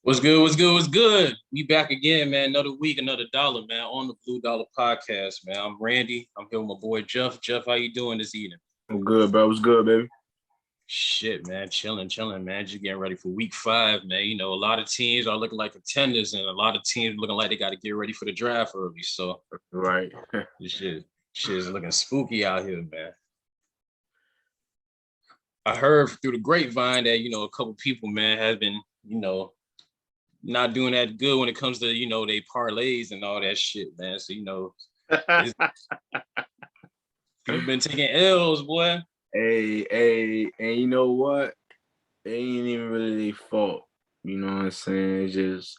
What's good? What's good? What's good? We back again, man. Another week, another dollar, man. On the Blue Dollar Podcast, man. I'm Randy. I'm here with my boy Jeff. Jeff, how you doing this evening? I'm good, bro. What's good, baby? Shit, man. Chilling, man. Just getting ready for week 5, man. You know, a lot of teams are looking like contenders, and a lot of teams looking like they got to get ready for the draft early. So, Right. this shit is looking spooky out here, man. I heard through the grapevine that a couple people, man, has been not doing that good when it comes to they parlays and all that shit, man. So people been taking L's, boy. Hey, and you know what? It ain't even really their fault. You know what I'm saying? It's just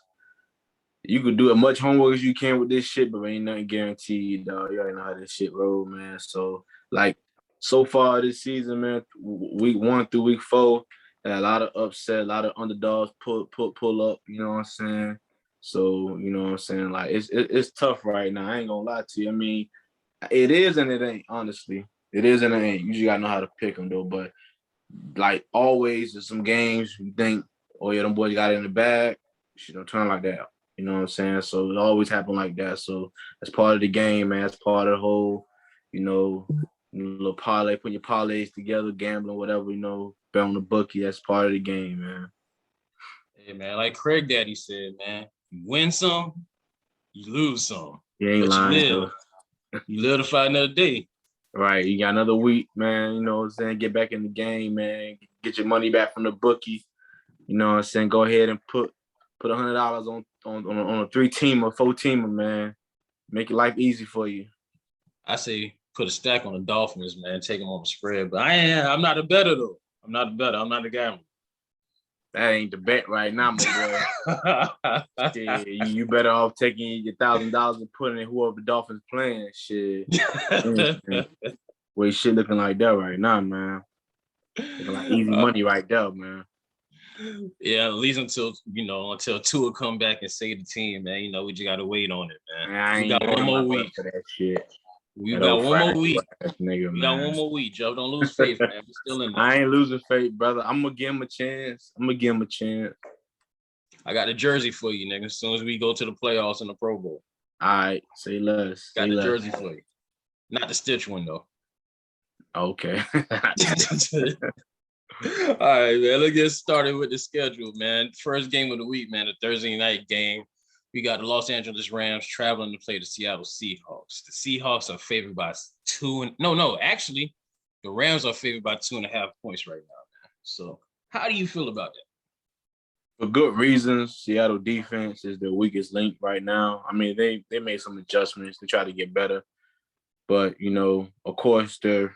you could do as much homework as you can with this shit, but ain't nothing guaranteed, dog. You already know how this shit roll, man. So like so far this season, man, week 1 through week 4, had a lot of upset, a lot of underdogs pull up. You know what I'm saying? So you know what I'm saying? Like it's tough right now. I ain't gonna lie to you. I mean, it is and it ain't. Honestly, it is and it ain't. You just gotta know how to pick them though. But like always, there's some games you think, oh yeah, them boys got it in the bag. Shit don't turn like that. You know what I'm saying? So it always happen like that. So that's part of the game, man. That's part of the whole, you know, little parlay, putting your parlays together, gambling, whatever, bet on the bookie. That's part of the game, man. Hey, man, like Craig Daddy said, man, you win some, you lose some, You ain't but you lying, live. though. You live to fight another day. Right. You got another week, man. You know what I'm saying? Get back in the game, man. Get your money back from the bookie. You know what I'm saying? Go ahead and put $100 on a 3-teamer, 4-teamer, man. Make your life easy for you. I say put a stack on the Dolphins, man. Take them on the spread. But I'm not a bettor, though. I'm not a bettor. I'm not a gambler. That ain't the bet right now, my boy. Shit, you better off taking your $1,000 and putting in whoever the Dolphins playing. Shit. Wait, shit looking like that right now, man. Looking like easy money right there, man. Yeah, at least until Tua come back and save the team, man. We just gotta wait on it, man. We got one more week for that shit. We got one more week. Nigga, we got one more week, Joe. Don't lose faith, man. We're still in there. I ain't losing faith, brother. I'm gonna give him a chance. I got a jersey for you, nigga. As soon as we go to the playoffs in the Pro Bowl. All right, say less. Got the jersey for you. Not the Stitch one, though. Okay. All right, man. Let's get started with the schedule, man. First game of the week, man. The Thursday night game. We got the Los Angeles Rams traveling to play the Seattle Seahawks. The Seahawks are favored by actually, the Rams are favored by 2.5 points right now, man. So how do you feel about that? For good reasons. Seattle defense is the weakest link right now. I mean, they made some adjustments to try to get better. But, of course, their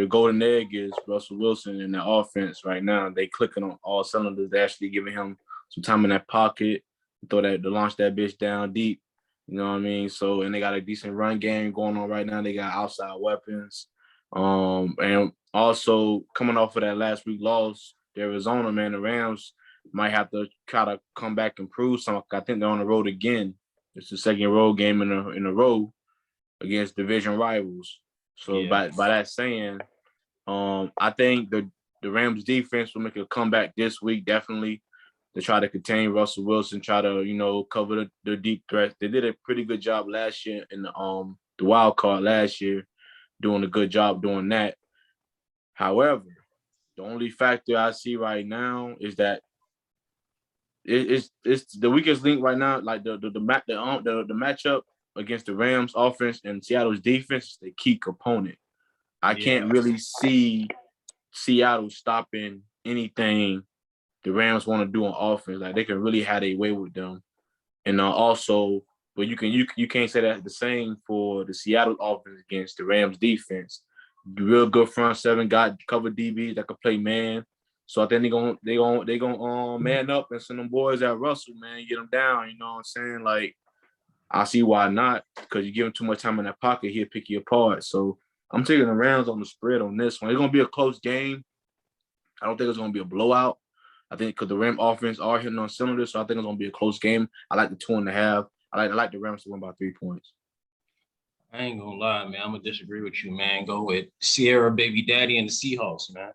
golden egg is Russell Wilson in the offense right now. They clicking on all cylinders. They're actually giving him some time in that pocket to launch that bitch down deep. You know what I mean? So, and they got a decent run game going on right now. They got outside weapons. And also coming off of that last week loss to Arizona, man, the Rams might have to try to come back and prove something. I think they're on the road again. It's the second road game in a row against division rivals. So by that saying, I think the Rams defense will make a comeback this week, definitely, to try to contain Russell Wilson, try to, cover the deep threats. They did a pretty good job last year in the wild card last year, doing a good job doing that. However, the only factor I see right now is that it's the weakest link right now. Like the matchup against the Rams offense and Seattle's defense is the key component. I can't really see Seattle stopping anything the Rams want to do on offense. Like they can really have a way with them. And also, but you can't say that the same for the Seattle offense against the Rams defense. The real good front seven got cover DBs that can play man. So I think they gonna man up and send them boys at Russell, man, get them down. You know what I'm saying? Like, I see why not, because you give him too much time in that pocket, he'll pick you apart. So I'm taking the Rams on the spread on this one. It's gonna be a close game. I don't think it's gonna be a blowout. I think because the Ram offense are hitting on cylinders, so I think it's gonna be a close game. I like the 2.5. I like the Rams to win by 3 points. I ain't gonna lie, man. I'm gonna disagree with you, man. Go with Sierra Baby Daddy and the Seahawks, man.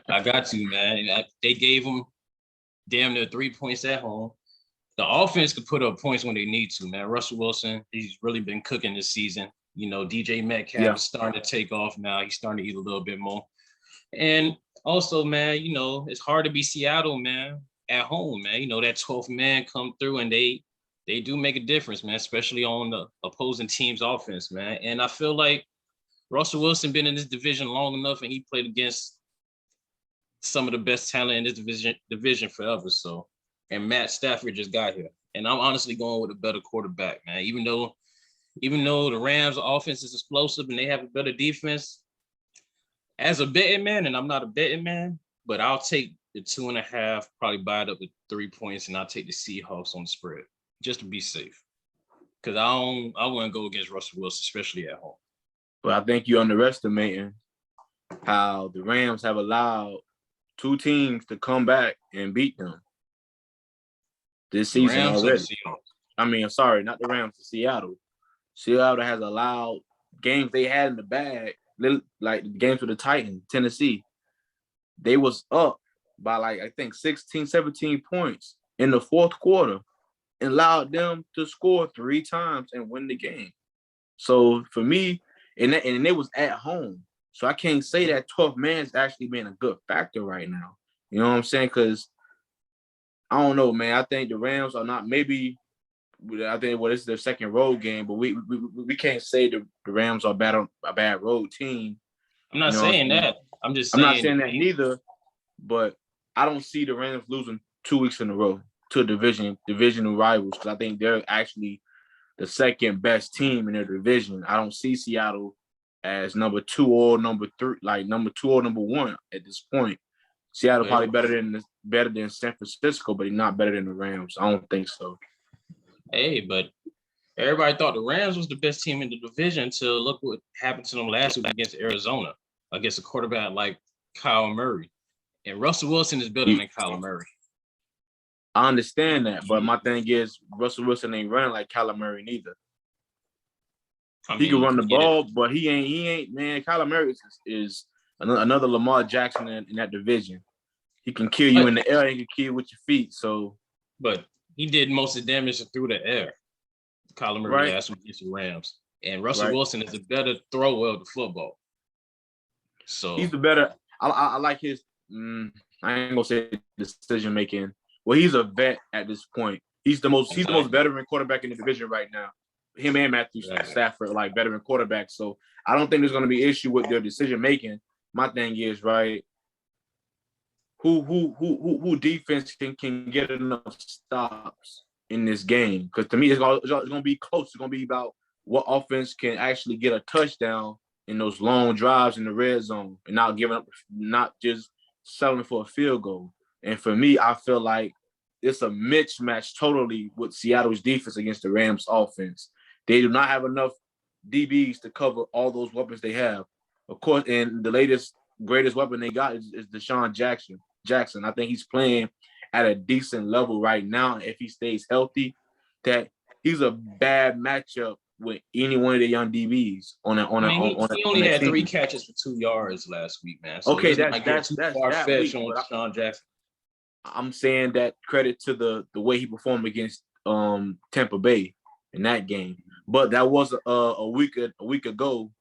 I got to, man. They gave him damn near 3 points at home. The offense could put up points when they need to, man. Russell Wilson, he's really been cooking this season. You know, DJ Metcalf is starting to take off now. He's starting to eat a little bit more. And also, man, you know, it's hard to be Seattle, man, at home, man. You know, that 12th man come through and they do make a difference, man, especially on the opposing team's offense, man. And I feel like Russell Wilson been in this division long enough and he played against some of the best talent in this division forever. So, and Matt Stafford just got here. And I'm honestly going with a better quarterback, man. Even though the Rams' offense is explosive and they have a better defense, as a betting man, and I'm not a betting man, but I'll take the 2.5, probably buy it up with 3 points, and I'll take the Seahawks on the spread just to be safe. Because I wouldn't go against Russell Wilson, especially at home. But I think you're underestimating how the Rams have allowed two teams to come back and beat them this season already. I mean, I'm sorry, not the Rams, the Seattle. Seattle has allowed games they had in the bag, like the games with the Titans, Tennessee. They was up by like, I think 16, 17 points in the fourth quarter and allowed them to score 3 times and win the game. So for me, and they was at home. So I can't say that 12th man is actually being a good factor right now. You know what I'm saying? Because I don't know, man. I think the Rams are not maybe. I think this is their second road game, but we can't say the Rams are a bad road team. I'm not saying that. I'm not saying that neither. But I don't see the Rams losing 2 weeks in a row to divisional rivals, because I think they're actually the second best team in their division. I don't see Seattle as number 2 or number 3, like number 2 or number 1 at this point. Seattle probably better than San Francisco, but not better than the Rams. I don't think so. Hey, but everybody thought the Rams was the best team in the division until look what happened to them last week against Arizona, against a quarterback like Kyle Murray. And Russell Wilson is better than Kyle Murray. I understand that, but my thing is Russell Wilson ain't running like Kyler Murray neither. He can run the ball, but he ain't, man. Kyler Murray is another Lamar Jackson in that division. He can kill you in the air, he can kill you with your feet. So, but he did most of the damage through the air. Kyler Murray last week against the Rams. And Russell Wilson is a better thrower of the football. So he's the better. I like his. I ain't gonna say decision making. Well, he's a vet at this point. He's the most veteran quarterback in the division right now. Him and Matthew Stafford, like veteran quarterbacks. So I don't think there's gonna be an issue with their decision making. My thing is who defense can get enough stops in this game? Because to me, it's gonna be close. It's gonna be about what offense can actually get a touchdown in those long drives in the red zone and not giving up, not just settling for a field goal. And for me, I feel like it's a mismatch totally with Seattle's defense against the Rams offense. They do not have enough DBs to cover all those weapons they have. Of course, and the greatest weapon they got is Deshaun Jackson. I think he's playing at a decent level right now. If he stays healthy, that he's a bad matchup with any one of the young DBs he only had 3 catches for 2 yards last week, man. So okay, that's far-fetched on Deshaun Jackson. I'm saying that credit to the way he performed against Tampa Bay in that game. But that was a week ago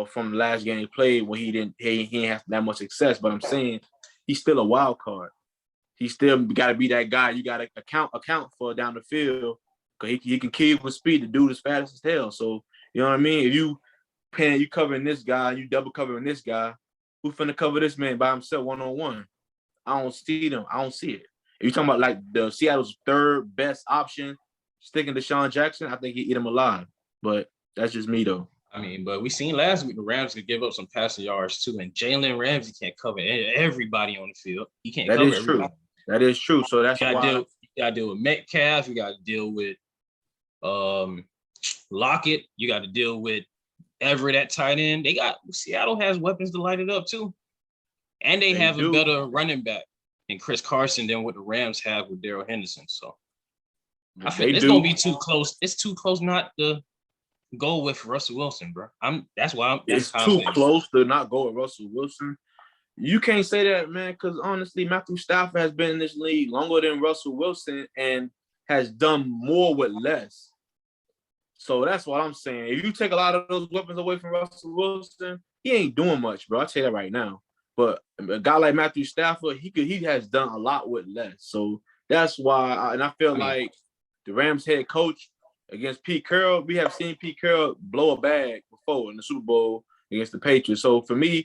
from the last game he played when he didn't have that much success. But I'm saying he's still a wild card. He still got to be that guy you got to account for down the field, because he can kill with speed. The dude is fast as hell. So you know what I mean. If you covering this guy, you double covering this guy, who's finna cover this man by himself 1-on-1? I don't see them. I don't see it. If you're talking about like the Seattle's third best option, sticking to Deshaun Jackson, I think he eat him alive. But that's just me though. I mean, but we seen last week the Rams could give up some passing yards too, and Jalen Ramsey can't cover everybody on the field. He can't cover everybody. That is true. So that's why you got to deal with Metcalf. You got to deal with Lockett. You got to deal with Everett at tight end. Seattle has weapons to light it up too, and they have a better running back in Chris Carson than what the Rams have with Darrell Henderson. So I feel it's gonna be too close. It's too close not to go with Russell Wilson, bro. It's too close to not go with Russell Wilson. You can't say that, man, because honestly, Matthew Stafford has been in this league longer than Russell Wilson and has done more with less. So that's what I'm saying. If you take a lot of those weapons away from Russell Wilson, he ain't doing much, bro. I'll tell you that right now. But a guy like Matthew Stafford, he has done a lot with less. So that's why, and I feel like the Rams head coach against Pete Carroll, we have seen Pete Carroll blow a bag before in the Super Bowl against the Patriots. So for me,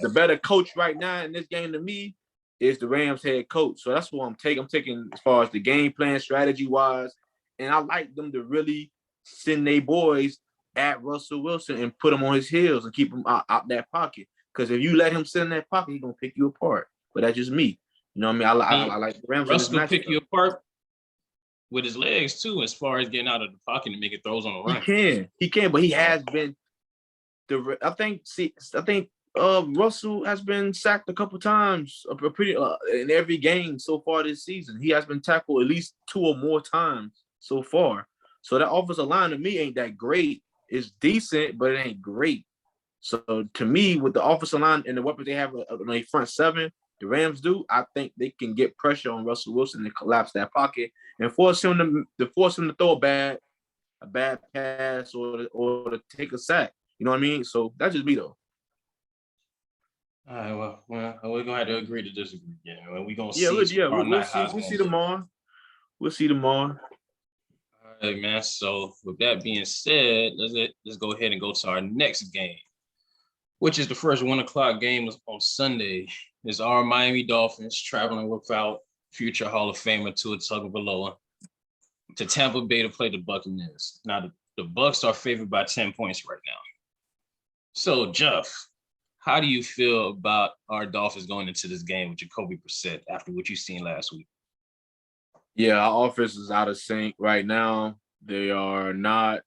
the better coach right now in this game to me is the Rams head coach. So that's what I'm taking. I'm taking as far as the game plan, strategy wise, and I like them to really send their boys at Russell Wilson and put him on his heels and keep him out that pocket. Because if you let him sit in that pocket, he's gonna pick you apart. But that's just me. You know what I mean? I like the Rams in this Russ will matchup. pick you apart with his legs too, as far as getting out of the pocket and making throws on the run. He can, but he has been. I think Russell has been sacked a couple times, in every game so far this season. He has been tackled at least 2 or more times so far. So that offensive line to me ain't that great. It's decent, but it ain't great. So to me, with the offensive line and the weapons they have on their front seven, the Rams do, I think they can get pressure on Russell Wilson and collapse that pocket and force him to throw a bad pass or to take a sack. You know what I mean? So that's just me though. All right, well, we're gonna have to agree to disagree. Yeah, we're gonna Yeah, see. we'll see. We'll see tomorrow. We'll see tomorrow. All right, man. So with that being said, let's go ahead and go to our next game, which is the first 1:00 game on Sunday. Is our Miami Dolphins traveling without future Hall of Famer Tua Tagovailoa to Tampa Bay to play the Buccaneers. Now the Bucs are favored by 10 points right now. So Jeff, how do you feel about our Dolphins going into this game with Jacoby Brissett after what you've seen last week? Yeah, our offense is out of sync right now. They are not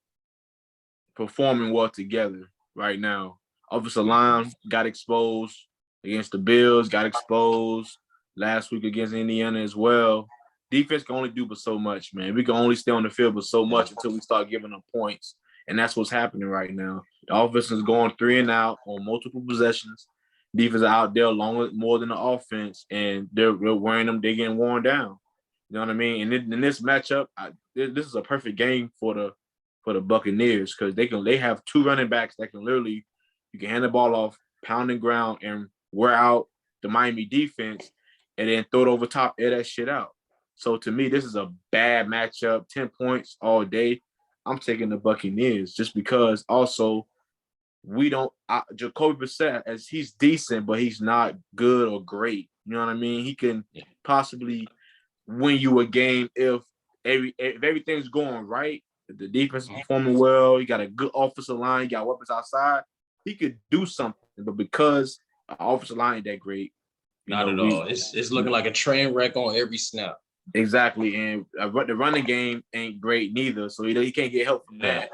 performing well together right now. Offensive line got exposed against the Bills, got exposed last week against Indiana as well. Defense can only do but so much, man. We can only stay on the field but so much until we start giving them points. And that's what's happening right now. The offense is going 3 and out on multiple possessions. Defense are out there more than the offense, and they're wearing them. They're getting worn down. You know what I mean? And in this matchup, this is a perfect game for the Buccaneers because they have 2 running backs that can literally, you can hand the ball off, pound and ground, and wear out the Miami defense, and then throw it over top, air that shit out. So to me, this is a bad matchup. 10 points all day. I'm taking the Buccaneers just because also Jacoby Brissett, as he's decent, but he's not good or great. You know what I mean? He can possibly win you a game if everything's going right. If the defense is performing well, you got a good offensive line, you got weapons outside, he could do something. But because the offensive line ain't that great, not at all. It's looking like a train wreck on every snap. Exactly, and the running game ain't great neither, so he can't get help from that.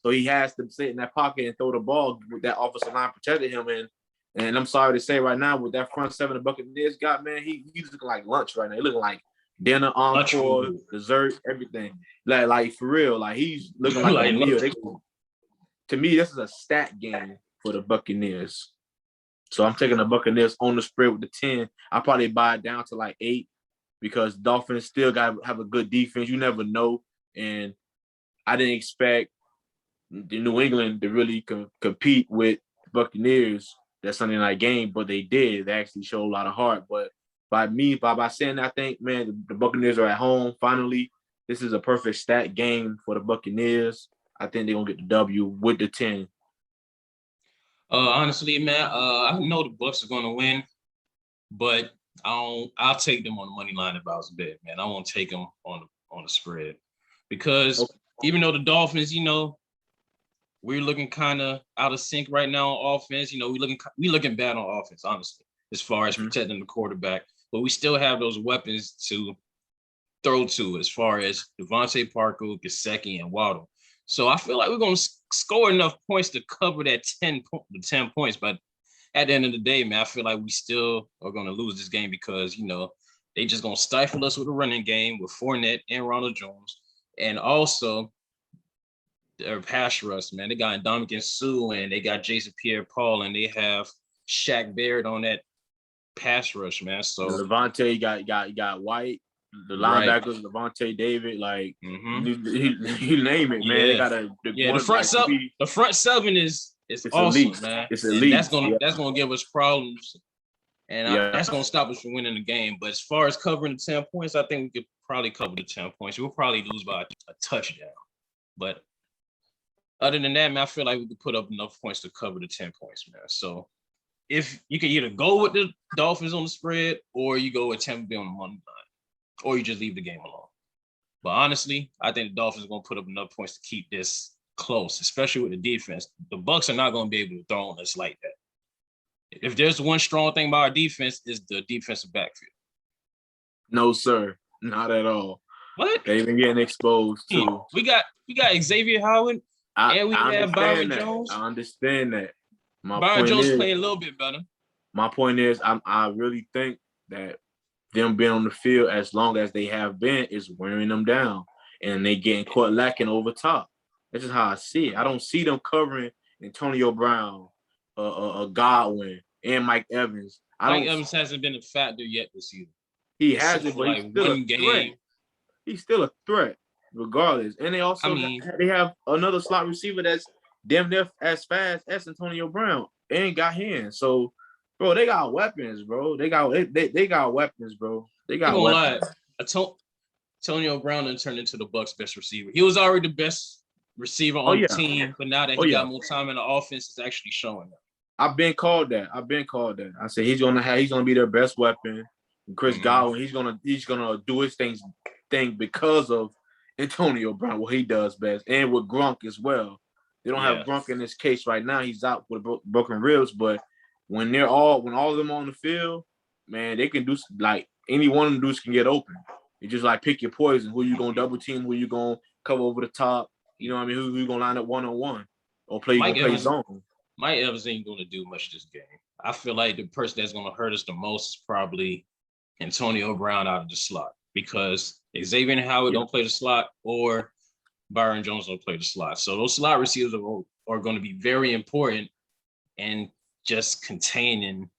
So he has to sit in that pocket and throw the ball with that offensive line protecting him. And I'm sorry to say right now, with that front seven the Buccaneers got, man, he's looking like lunch right now. He's looking like dinner, encore, dessert, everything. Like for real, like he's looking like a meal. To me, this is a stat game for the Buccaneers. So I'm taking the Buccaneers on the spread with the 10. I'll probably buy it down to like 8. Because Dolphins still got to have a good defense. You never know. And I didn't expect the New England to really compete with Buccaneers that Sunday night game, but they did. They actually showed a lot of heart. But by saying that, I think, man, the Buccaneers are at home. Finally, this is a perfect stat game for the Buccaneers. I think they're going to get the W with the 10. Honestly, man, I know the Bucs are going to win, but I'll take them on the money line if I was betting, man. I won't take them on the spread because even though the Dolphins, we're looking kind of out of sync right now on offense. We looking bad on offense, honestly, as far as protecting the quarterback. But we still have those weapons to throw to, as far as Devontae Parker, Gesicki, and Waddle. So I feel like we're going to score enough points to cover that 10 points, but at the end of the day, man, I feel like we still are going to lose this game because, they just going to stifle us with a running game with Fournette and Ronald Jones. And also their pass rush, man. They got Ndamukong Suh and they got Jason Pierre-Paul and they have Shaq Barrett on that pass rush, man. So Levante got White, the right. linebackers, Levante David, like Mm-hmm. you name it, man. They Yeah. got the Yeah. one like to me, The front seven is it's awesome, elite. man. It's And elite. Yeah. that's gonna give us problems. And Yeah. that's going to stop us from winning the game. But as far as covering the 10 points, I think we could probably cover the 10 points. We'll probably lose by a touchdown. But other than that, man, I feel like we could put up enough points to cover the 10 points, man. So if you can either go with the Dolphins on the spread or you go with Tampa Bay on the money line, or you just leave the game alone. But honestly, I think the Dolphins are going to put up enough points to keep this close, especially with the defense. The Bucs are not going to be able to throw on us like that. If there's one strong thing about our defense, is the defensive backfield. No, sir, not at all. What? They've been getting exposed too. We got Xavier Howard, and we have Byron Jones. I understand that. Byron Jones playing a little bit better. My point is, I really think that them being on the field as long as they have been is wearing them down, and they getting caught lacking over top. This is how I see it. I don't see them covering Antonio Brown, Godwin, and Mike Evans. Mike Evans hasn't been a factor yet this season. He hasn't, but he's still a threat. He's still a threat, regardless. And they also they have another slot receiver that's damn near as fast as Antonio Brown and got hands. So, bro, they got weapons, bro. They got weapons, bro. They got weapons. Antonio Brown done turned into the Bucs' best receiver. He was already the best receiver on the team, but now that he got more time in the offense, it's actually showing up. I've been called that. I said he's gonna be their best weapon. Chris Godwin, he's gonna do his thing because of Antonio Brown, what he does best, and with Gronk as well. They don't have Gronk in this case right now. He's out with broken ribs, but when all of them on the field, man, they can do like any one of them dudes can get open. You just like pick your poison. Who you gonna double team? Who you gonna cover over the top? You know what I mean? Who you gonna line up 1-on-1 or play zone? Mike Evans ain't gonna do much this game. I feel like the person that's gonna hurt us the most is probably Antonio Brown out of the slot, because Xavier Howard don't play the slot or Byron Jones don't play the slot. So those slot receivers are going to be very important and just containing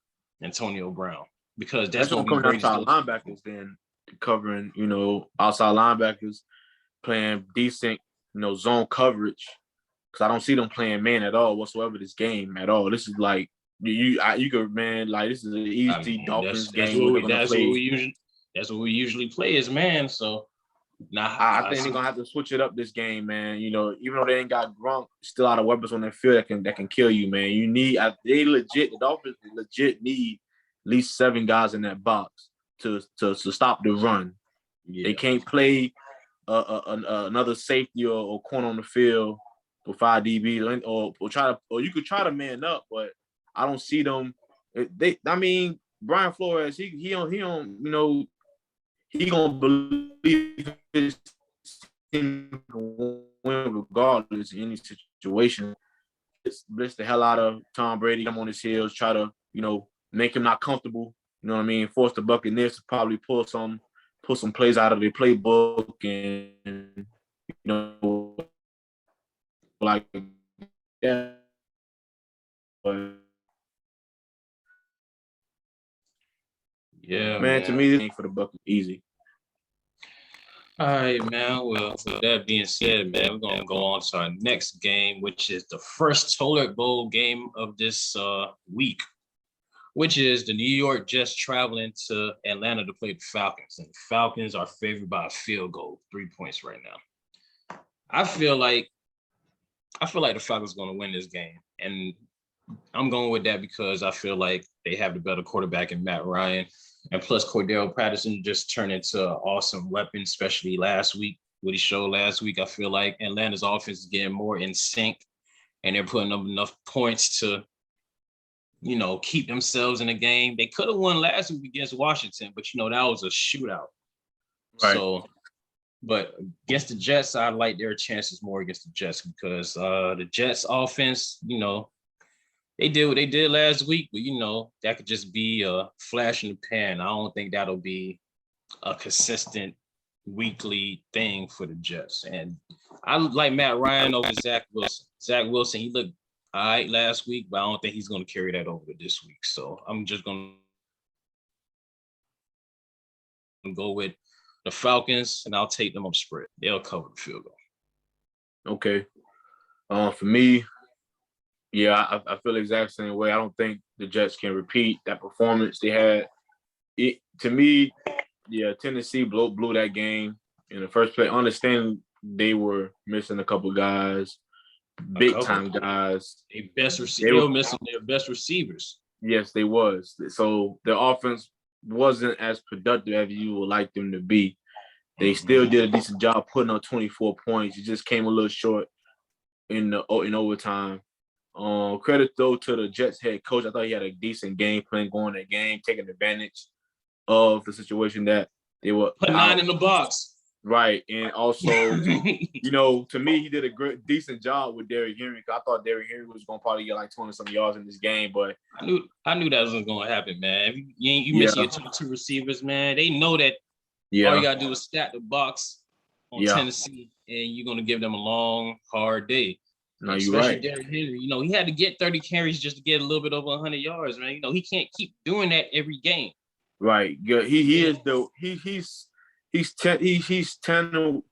Antonio Brown, because that's going to be great. Outside linebackers then covering, outside linebackers playing decent, zone coverage, because I don't see them playing man at all whatsoever this game at all. This is like you could, man, like this is an easy Dolphins game. That's what we usually play as man. So I think they're gonna have to switch it up this game, man. Even though they ain't got Gronk, still a lot of weapons on their field that can kill you, man. The Dolphins legit need at least 7 guys in that box to stop the run. Yeah. They can't play another safety or corner on the field with 5 DBs, or you could try to man up, but I don't see them. Brian Flores, he don't he gonna believe his team can win regardless in any situation. Blitz the hell out of Tom Brady. I'm on his heels, try to make him not comfortable. You know what I mean? Force the Buccaneers to probably pull some plays out of their playbook, and like that. But yeah, man, to me, this ain't for the Bucs easy. All right, man. Well, with that being said, man, we're gonna go on to our next game, which is the first Toilet Bowl game of this week, which is the New York Jets traveling to Atlanta to play the Falcons, and the Falcons are favored by a field goal, 3 points right now. I feel like the Falcons are going to win this game, and I'm going with that because I feel like they have the better quarterback in Matt Ryan. And plus, Cordell Patterson just turned into an awesome weapon, especially last week, what he showed last week. I feel like Atlanta's offense is getting more in sync, and they're putting up enough points to, keep themselves in the game. They could have won last week against Washington, but, that was a shootout. Right. So, but against the Jets, I like their chances more against the Jets because the Jets offense, they did what they did last week, but that could just be a flash in the pan. I don't think that'll be a consistent weekly thing for the Jets. And I like Matt Ryan over Zach Wilson. Zach Wilson, he looked all right last week, but I don't think he's going to carry that over to this week. So I'm just going to go with the Falcons, and I'll take them on spread. They'll cover the field goal. Okay. For me, yeah, I feel the exact same way. I don't think the Jets can repeat that performance they had. To me, yeah, Tennessee blew that game in the first place. Understand they were missing a couple guys, big time guys. They were missing their best receivers. Yes, they was. So the offense wasn't as productive as you would like them to be. They still did a decent job putting up 24 points. It just came a little short in overtime. Credit though to the Jets head coach. I thought he had a decent game plan going that game, taking advantage of the situation that they were put 9 in the box. Right. And also, to me, he did a decent job with Derrick Henry. I thought Derrick Henry was going to probably get like 20-some yards in this game, but I knew that wasn't going to happen, man. You miss your two receivers, man. They know that all you got to do is stack the box on Tennessee, and you're going to give them a long, hard day. No, you're right. Derrick Henry, he had to get 30 carries just to get a little bit over 100 yards, man. He can't keep doing that every game. Right. Yeah, he's Tannehill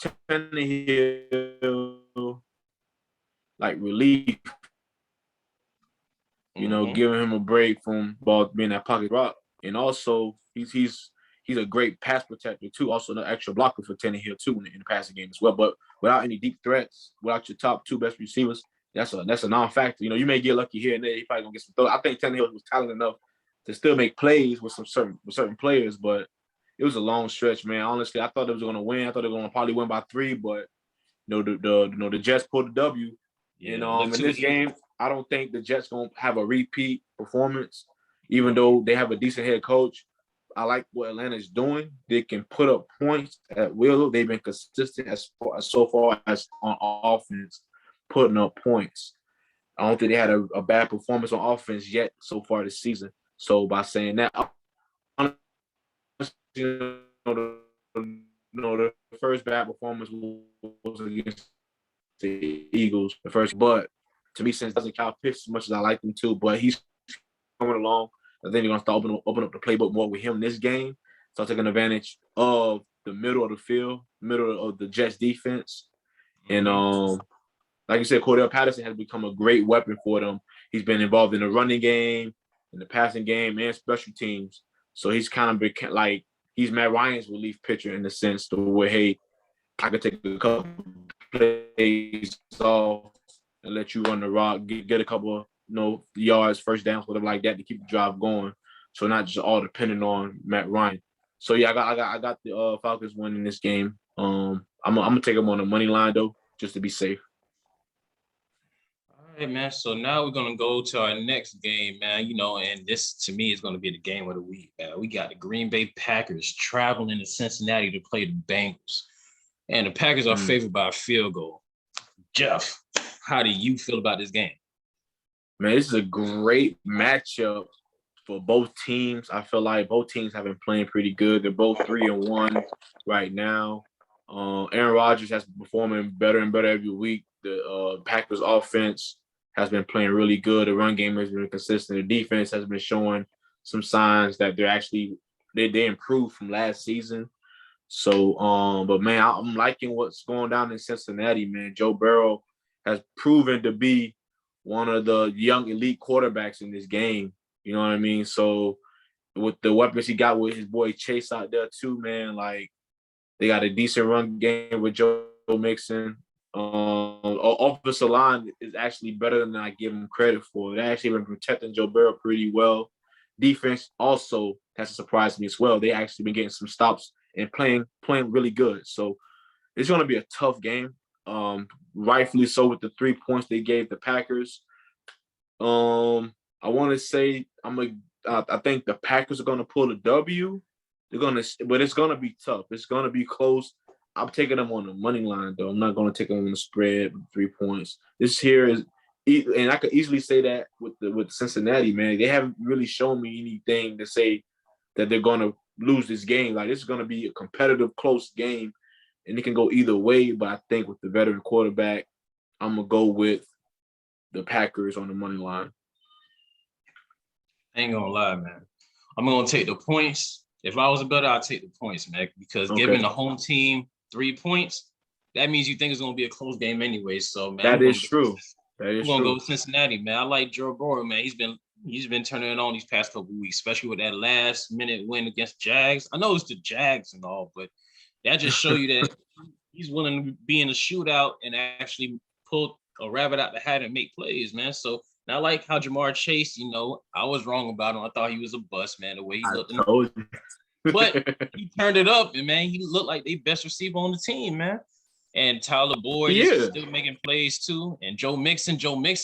like relief. Giving him a break from ball being that pocket rock, and also he's a great pass protector too. Also, an extra blocker for Tannehill too in the passing game as well. But without any deep threats, without your top 2 best receivers, that's a non-factor. You may get lucky here and there. He probably gonna get some throws. I think Tannehill was talented enough to still make plays with certain players, but it was a long stretch, man. Honestly, I thought they was going to win. I thought they were going to probably win by 3, but the Jets pulled the W. Yeah, in this game, I don't think the Jets going to have a repeat performance, even though they have a decent head coach. I like what Atlanta's doing. They can put up points at will. They've been consistent so far as on offense, putting up points. I don't think they had a bad performance on offense yet so far this season. So by saying that, the first bad performance was against the Eagles. But to me, since doesn't Kyle Pitts as much as I like him too, but he's coming along. I think they're gonna start open up the playbook more with him this game. Start taking advantage of the middle of the field, middle of the Jets defense, and like you said, Cordell Patterson has become a great weapon for them. He's been involved in the running game, in the passing game, and special teams. So he's kind of become like he's Matt Ryan's relief pitcher in the sense to where, hey, I could take a couple plays off and let you run the rock, get a couple yards, first downs, whatever like that to keep the drive going. So not just all dependent on Matt Ryan. So yeah, I got the Falcons winning this game. I'm gonna take them on the money line though, just to be safe. All right, man. So now we're gonna go to our next game, man. And this to me is gonna be the game of the week, man. We got the Green Bay Packers traveling to Cincinnati to play the Bengals, and the Packers are favored by a field goal. Jeff, how do you feel about this game? Man, this is a great matchup for both teams. I feel like both teams have been playing pretty good. They're both 3-1 right now. Aaron Rodgers has been performing better and better every week. The Packers offense has been playing really good. The run game has been consistent. The defense has been showing some signs that they improved from last season. So, but man, I'm liking what's going down in Cincinnati, man. Joe Burrow has proven to be one of the young elite quarterbacks in this game. You know what I mean? So with the weapons he got with his boy Chase out there too, man, like they got a decent run game with Joe Mixon. Offensive line is actually better than I give him credit for. They actually been protecting Joe Burrow pretty well. Defense also has surprised me as well. They actually been getting some stops and playing really good. So it's going to be a tough game. Rightfully so with the 3 points they gave the Packers. I want to say I think the Packers are going to pull the W. But it's going to be tough. It's going to be close. I'm taking them on the money line, though. I'm not going to take them on the spread with 3 points. This here is, and I could easily say that with Cincinnati, man. They haven't really shown me anything to say that they're going to lose this game. Like, this is going to be a competitive, close game, and it can go either way. But I think with the veteran quarterback, I'm going to go with the Packers on the money line. I ain't going to lie, man. I'm going to take the points If I was a better, I'd take the points, man, because Okay. giving the home team 3 points, that means you think it's gonna be a close game anyway. So man, That is true. That I'm is gonna go true. with Cincinnati, man. I like Joe Burrow, man. He's been turning it on these past couple weeks, especially with that last minute win against Jags. I know it's the Jags and all, but that just show you that he's willing to be in a shootout and actually pull a rabbit out the hat and make plays, man. So and I like how Jamar Chase, I was wrong about him. I thought he was a bust, man, the way he I looked. told you. But he turned it up, and man, he looked like the best receiver on the team, man. And Tyler Boyd is Yeah. still making plays too. And Joe Mixon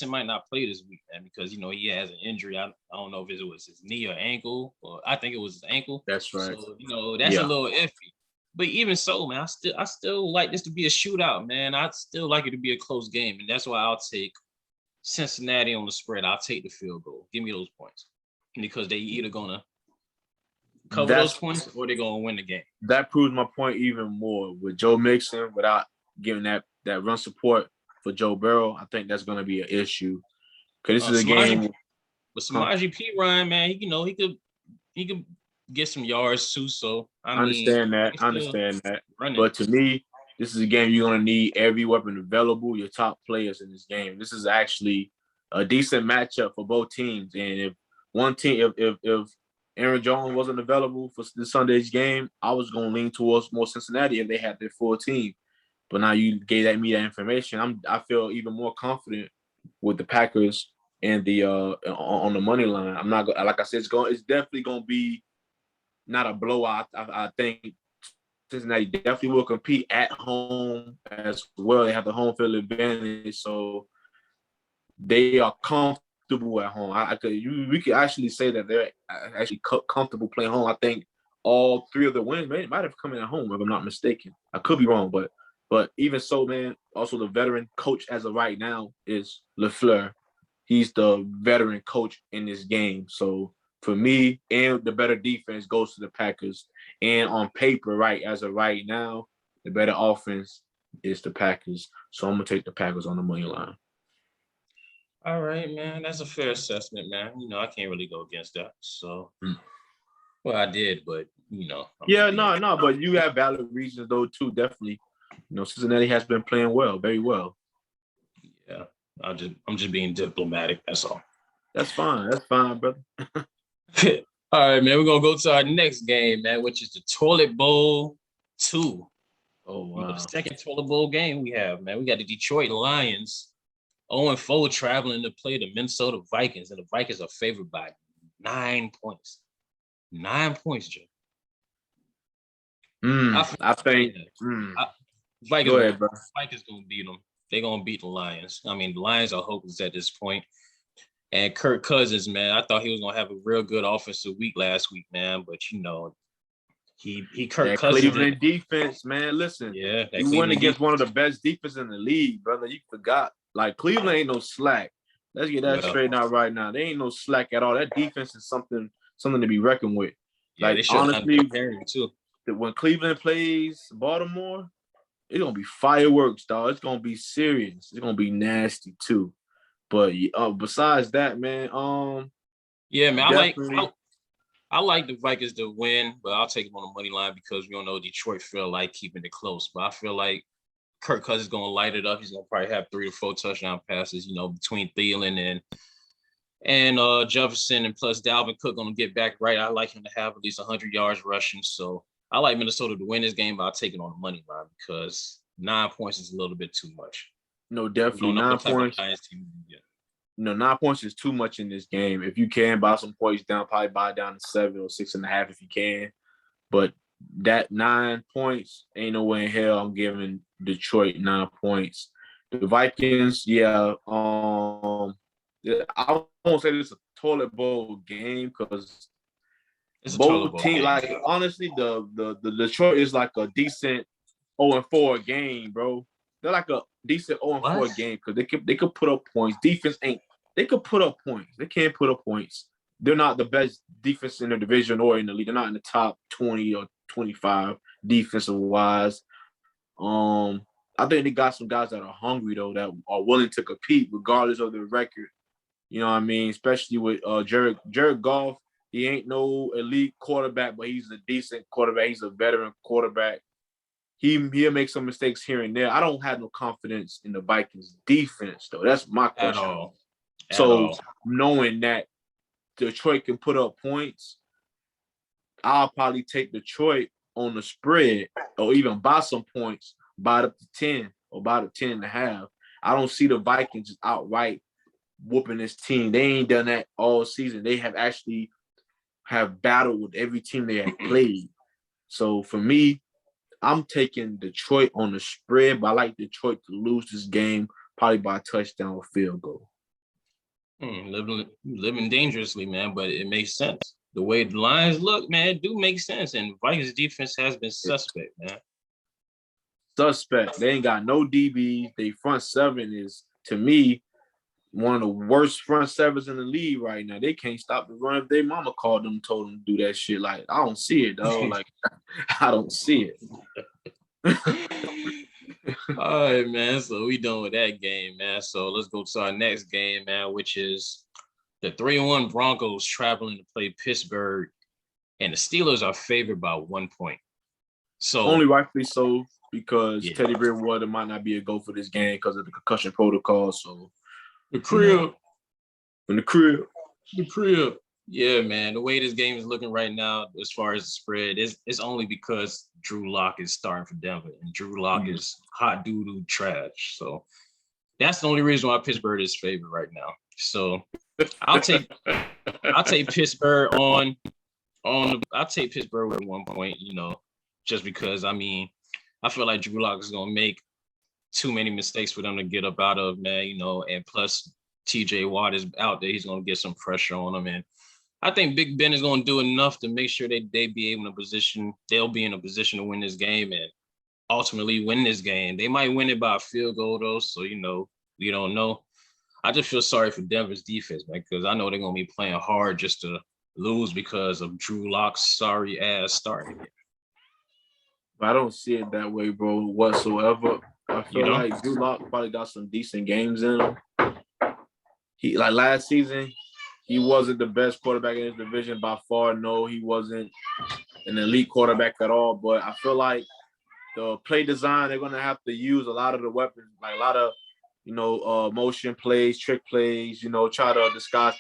might not play this week, man, because he has an injury. I don't know if it was his knee or ankle, or I think it was his ankle. That's right. So that's a little iffy. But even so, man, I still like this to be a shootout, man. I still like it to be a close game, and that's why I'll take Cincinnati on the spread. I'll take the field goal. Give me those points, because they either gonna cover those points or they're gonna win the game. That proves my point even more. With Joe Mixon, without giving that run support for Joe Burrow, I think that's gonna be an issue. Because this is a game. But Samaje P. Ryan, man, he could get some yards too. So I understand that. Running. But to me, this is a game you're gonna need every weapon available, your top players in this game. This is actually a decent matchup for both teams. And if one team, if Aaron Jones wasn't available for this Sunday's game, I was gonna lean towards more Cincinnati if they had their full team. But now you gave me that information. I feel even more confident with the Packers and the on the money line. I'm not like I said, it's definitely gonna be not a blowout. I think Cincinnati definitely will compete at home as well. They have the home field advantage, so they are comfortable at home. We could actually say that they're actually comfortable playing home. I think all three of the wins might have come in at home, if I'm not mistaken. I could be wrong, but even so, man. Also, the veteran coach as of right now is LaFleur. He's the veteran coach in this game. So for me, and the better defense goes to the Packers. And on paper, right, as of right now, the better offense is the Packers. So I'm going to take the Packers on the money line. All right, man. That's a fair assessment, man. I can't really go against that. So, well, I did, but, but you have valid reasons, though, too, definitely. Cincinnati has been playing well, very well. Yeah. I'm just being diplomatic. That's all. That's fine. That's fine, brother. All right, man. We're gonna go to our next game, man, which is the Toilet Bowl 2. Oh wow! The second Toilet Bowl game we have, man. We got the Detroit Lions 0-4 traveling to play the Minnesota Vikings, and the Vikings are favored by 9 points. 9 points, Joe. I think Vikings. Go ahead, bro. Vikings gonna beat them. They're gonna beat the Lions. I mean, the Lions are hopeless at this point. And Kirk Cousins, man, I thought he was gonna have a real good offensive week last week, man. But he Kirk Cousins. Cleveland defense, man. Listen, you went against one of the best defenses in the league, brother. You forgot. Like Cleveland ain't no slack. Let's get that straight out right now. They ain't no slack at all. That defense is something to be reckoned with. Yeah, like honestly, too. When Cleveland plays Baltimore, it's gonna be fireworks, dog. It's gonna be serious. It's gonna be nasty too. But besides that, man, yeah, man, I like the Vikings to win, but I'll take them on the money line because we don't know Detroit feel like keeping it close. But I feel like Kirk Cousins is gonna light it up. He's gonna probably have 3 to 4 touchdown passes, between Thielen and Jefferson, and plus Dalvin Cook gonna get back right. I like him to have at least 100 yards rushing. So I like Minnesota to win this game, but I'll take it on the money line because 9 points is a little bit too much. No, definitely 9 points. 9 points is too much in this game. If you can buy some points down, probably buy down to 7 or 6.5 if you can. But that 9 points, ain't no way in hell I'm giving Detroit 9 points. The Vikings, I won't say this is a toilet bowl game because both teams, like honestly, the Detroit is like a decent 0-4 game, bro. They're like a decent 0-4 game because they could put up points. Defense ain't. They could put up points. They can't put up points. They're not the best defense in the division or in the league. They're not in the top 20 or 25 defensive wise. I think they got some guys that are hungry though, that are willing to compete regardless of their record. You know what I mean? Especially with Jared Goff. He ain't no elite quarterback, but he's a decent quarterback. He's a veteran quarterback. He'll make some mistakes here and there. I don't have no confidence in the Vikings defense, though. That's my question. At all. So knowing that Detroit can put up points, I'll probably take Detroit on the spread or even buy some points, buy it up to 10 or buy it up 10.5. I don't see the Vikings just outright whooping this team. They ain't done that all season. They have actually battled with every team they have played. So for me, I'm taking Detroit on the spread, but I like Detroit to lose this game probably by a touchdown or field goal. Living dangerously, man, but it makes sense. The way the Lions look, man, it do make sense. And Vikings defense has been suspect, man. Suspect. They ain't got no DBs. They front seven is, to me, one of the worst front sevens in the league right now. They can't stop the run if their mama called them and told them to do that shit. Like, I don't see it, though. Like, I don't see it. All right, man. So we done with that game, man. So let's go to our next game, man, which is the 3-1 Broncos traveling to play Pittsburgh, and the Steelers are favored by 1 point. So only rightfully so, because Teddy Bridgewater might not be a go for this game because of the concussion protocol. So the crib. Yeah, man. The way this game is looking right now, as far as the spread, it's only because Drew Lock is starting for Denver, and Drew Lock is hot doo-doo trash. So that's the only reason why Pittsburgh is favored right now. So I'll take Pittsburgh I'll take Pittsburgh with 1 point, just because, I mean, I feel like Drew Lock is going to make too many mistakes for them to get up out of, man, and plus TJ Watt is out there. He's going to get some pressure on him. And I think Big Ben is going to do enough to make sure they'll be in a position to win this game and ultimately win this game. They might win it by a field goal, though, so, we don't know. I just feel sorry for Denver's defense, man, because I know they're going to be playing hard just to lose because of Drew Lock's sorry-ass starting it. I don't see it that way, bro, whatsoever. I feel like Drew Lock probably got some decent games in him. He, like last season, he wasn't the best quarterback in his division by far. No, he wasn't an elite quarterback at all. But I feel like the play design, they're going to have to use a lot of the weapons, like a lot of, motion plays, trick plays, try to disguise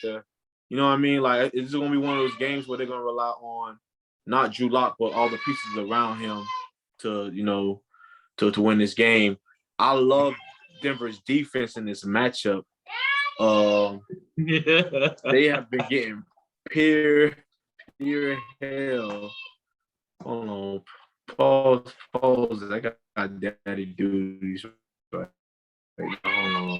you know what I mean? Like, it's going to be one of those games where they're going to rely on not Drew Lock, but all the pieces around him to, to win this game. I love Denver's defense in this matchup. They have been getting pure hell. Hold on. Pause. I got daddy duties right now.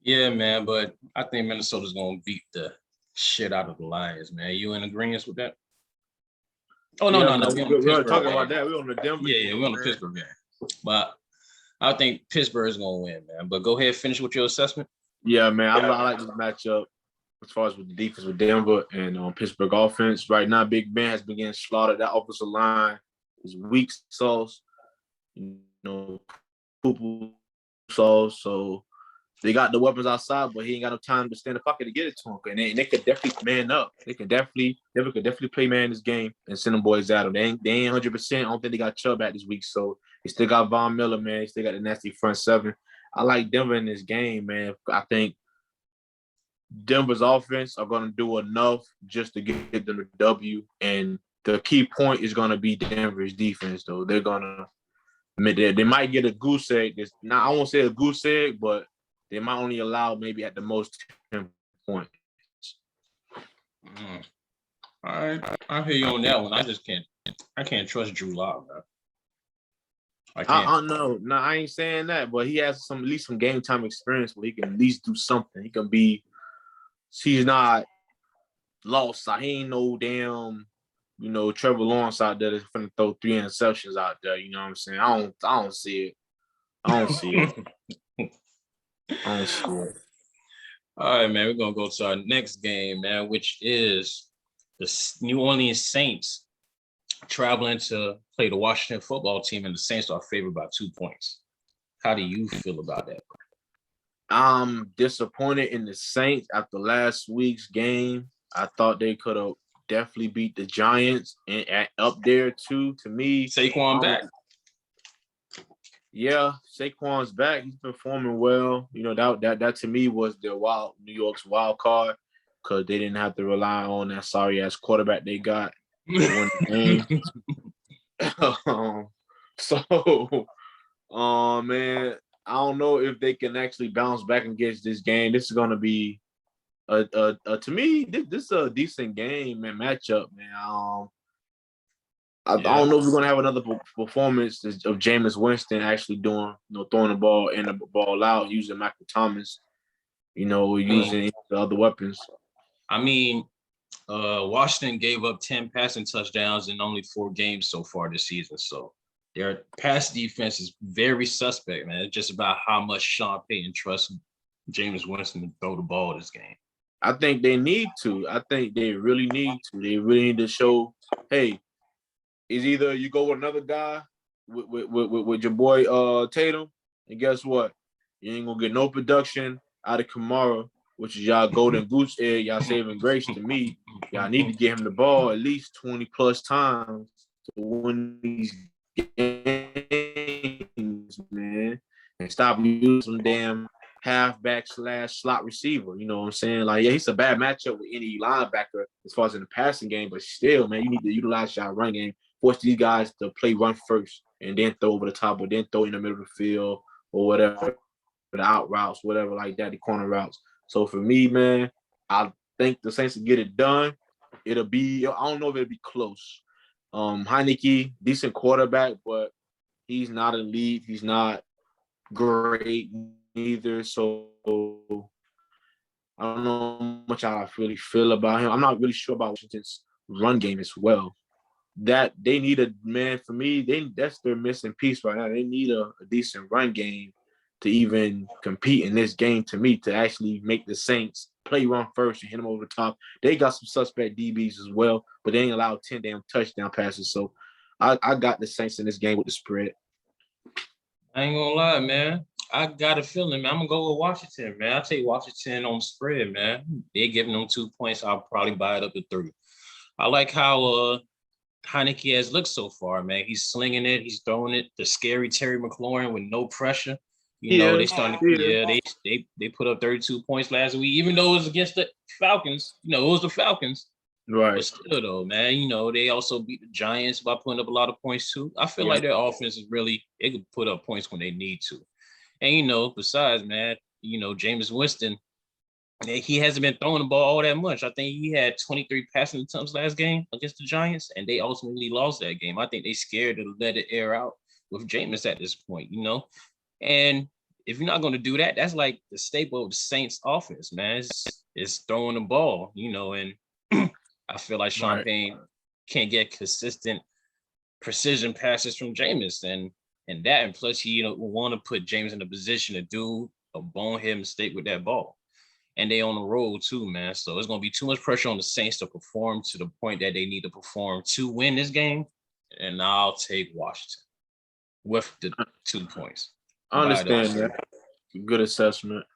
Yeah, man, but I think Minnesota's going to beat the shit out of the Lions, man. You in agreement with that? Oh, no. We're talking about that. We're on the Denver. Yeah, we're on the Pittsburgh game. But I think Pittsburgh is going to win, man. But go ahead, finish with your assessment. Yeah, man. I like this matchup as far as with the defense with Denver and Pittsburgh offense. Right now, Big Ben has been getting slaughtered. That offensive line is weak sauce, poo-poo sauce. So they got the weapons outside, but he ain't got no time to stand the pocket to get it to him. And they could definitely man up. Denver could definitely play man this game and send them boys at him. They ain't 100%. I don't think they got Chubb back this week, so they still got Von Miller, man. They still got the nasty front seven. I like Denver in this game, man. I think Denver's offense are going to do enough just to get them a W. And the key point is going to be Denver's defense, though. They're going to they might get a goose egg. Now, I won't say a goose egg, but they might only allow maybe at the most 10 points. All right. I hear you on that one. I can't trust Drew Lock, man. I can't. I know. No, I ain't saying that, but he has at least some game time experience where he can at least do something. He can be. He's not lost. He ain't no damn, Trevor Lawrence out there that's finna throw 3 interceptions out there. You know what I'm saying? I don't see it. I don't see it. All right, man. We're gonna go to our next game, man, which is the New Orleans Saints traveling to play the Washington football team, and the Saints are favored by 2 points. How do you feel about that? I'm disappointed in the Saints after last week's game. I thought they could have definitely beat the Giants and up there too. To me, Saquon back. Yeah, Saquon's back. He's performing well. You know, that to me was the New York's wild card because they didn't have to rely on that sorry ass quarterback they got to win the game. Man, I don't know if they can actually bounce back against this game. This is gonna be to me, this is a decent game and matchup, man. I don't know if we're gonna have another performance of Jameis Winston actually doing, throwing the ball and the ball out, using Michael Thomas, using the other weapons. I mean, Washington gave up 10 passing touchdowns in only 4 games so far this season. So their pass defense is very suspect, man. It's just about how much Sean Payton trusts Jameis Winston to throw the ball this game. I think they need to. I think they really need to. They really need to show, hey, is either you go with another guy with your boy Tatum, and guess what? You ain't gonna get no production out of Kamara, which is y'all golden goose egg, y'all saving grace to me. Y'all need to get him the ball at least 20 plus times to win these games, man. And stop using some damn halfback / slot receiver. You know what I'm saying? Like, yeah, he's a bad matchup with any linebacker as far as in the passing game, but still, man, you need to utilize your run game. Force these guys to play run first and then throw over the top or then throw in the middle of the field or whatever, the out routes, whatever like that, the corner routes. So for me, man, I think the Saints will get it done. It'll be, I don't know if it'll be close. Heineke, decent quarterback, but he's not elite. He's not great either. So I don't know much how I really feel about him. I'm not really sure about Washington's run game as well. That they need a man for me. That's their missing piece right now. They need a decent run game to even compete in this game. To me, to actually make the Saints play run first and hit them over the top. They got some suspect DBs as well, but they ain't allowed 10 damn touchdown passes. So I got the Saints in this game with the spread. I ain't gonna lie, man. I got a feeling, man. I'm gonna go with Washington, man. I'll take Washington on spread, man. They're giving them 2 points. I'll probably buy it up to 3. I like how Heineke has looked so far, man. He's slinging it, he's throwing it. The scary Terry McLaurin with no pressure. They started. They put up 32 points last week, even though it was against the Falcons. It was the Falcons. Right. But still, though, man, they also beat the Giants by putting up a lot of points too. I feel like their offense is really, they could put up points when they need to. And besides, man, Jameis Winston, he hasn't been throwing the ball all that much. I think he had 23 passing attempts last game against the Giants, and they ultimately lost that game. I think they scared to let it air out with Jameis at this point, And if you're not going to do that, that's like the staple of the Saints offense, man. It's throwing the ball, and I feel like Sean Payne can't get consistent precision passes from Jameis, and plus he want to put James in a position to do a bonehead mistake with that ball. And they on the road too, man. So it's gonna be too much pressure on the Saints to perform to the point that they need to perform to win this game. And I'll take Washington with the 2 points. I understand that. Good assessment.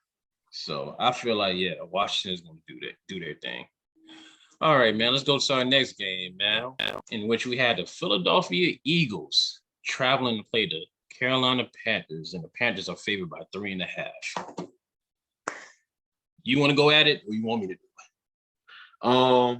So I feel like Washington is gonna do their thing. All right, man. Let's go to our next game, man, in which we had the Philadelphia Eagles traveling to play the Carolina Panthers, and the Panthers are favored by 3.5. You want to go at it, or you want me to do it?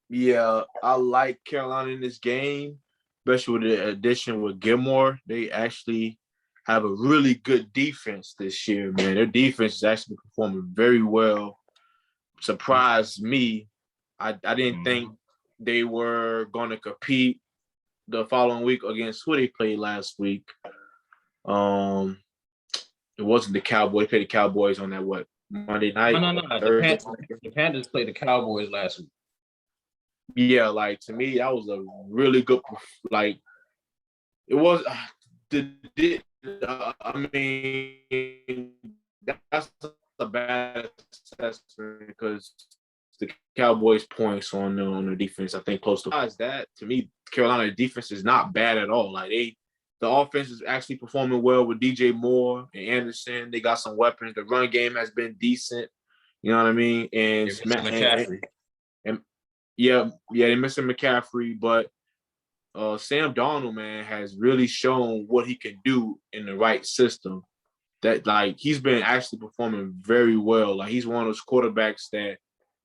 Yeah, I like Carolina in this game, especially with the addition with Gilmore. They actually have a really good defense this year, man. Their defense is actually performing very well. Surprised me. I didn't think they were going to compete the following week against who they played last week. It wasn't the Cowboys. They played the Cowboys on that, Monday night? No. The Panthers played the Cowboys last week. Yeah, like, to me, that was a really good, like, it was, I mean, that's a bad assessment because the Cowboys' points on the defense, I think, close to that. To me, Carolina defense is not bad at all. Like, The offense is actually performing well with DJ Moore and Anderson. They got some weapons. The run game has been decent. You know what I mean? And They're missing McCaffrey. and yeah, they're missing McCaffrey, but Sam Darnold, man, has really shown what he can do in the right system. That like he's been actually performing very well. Like he's one of those quarterbacks that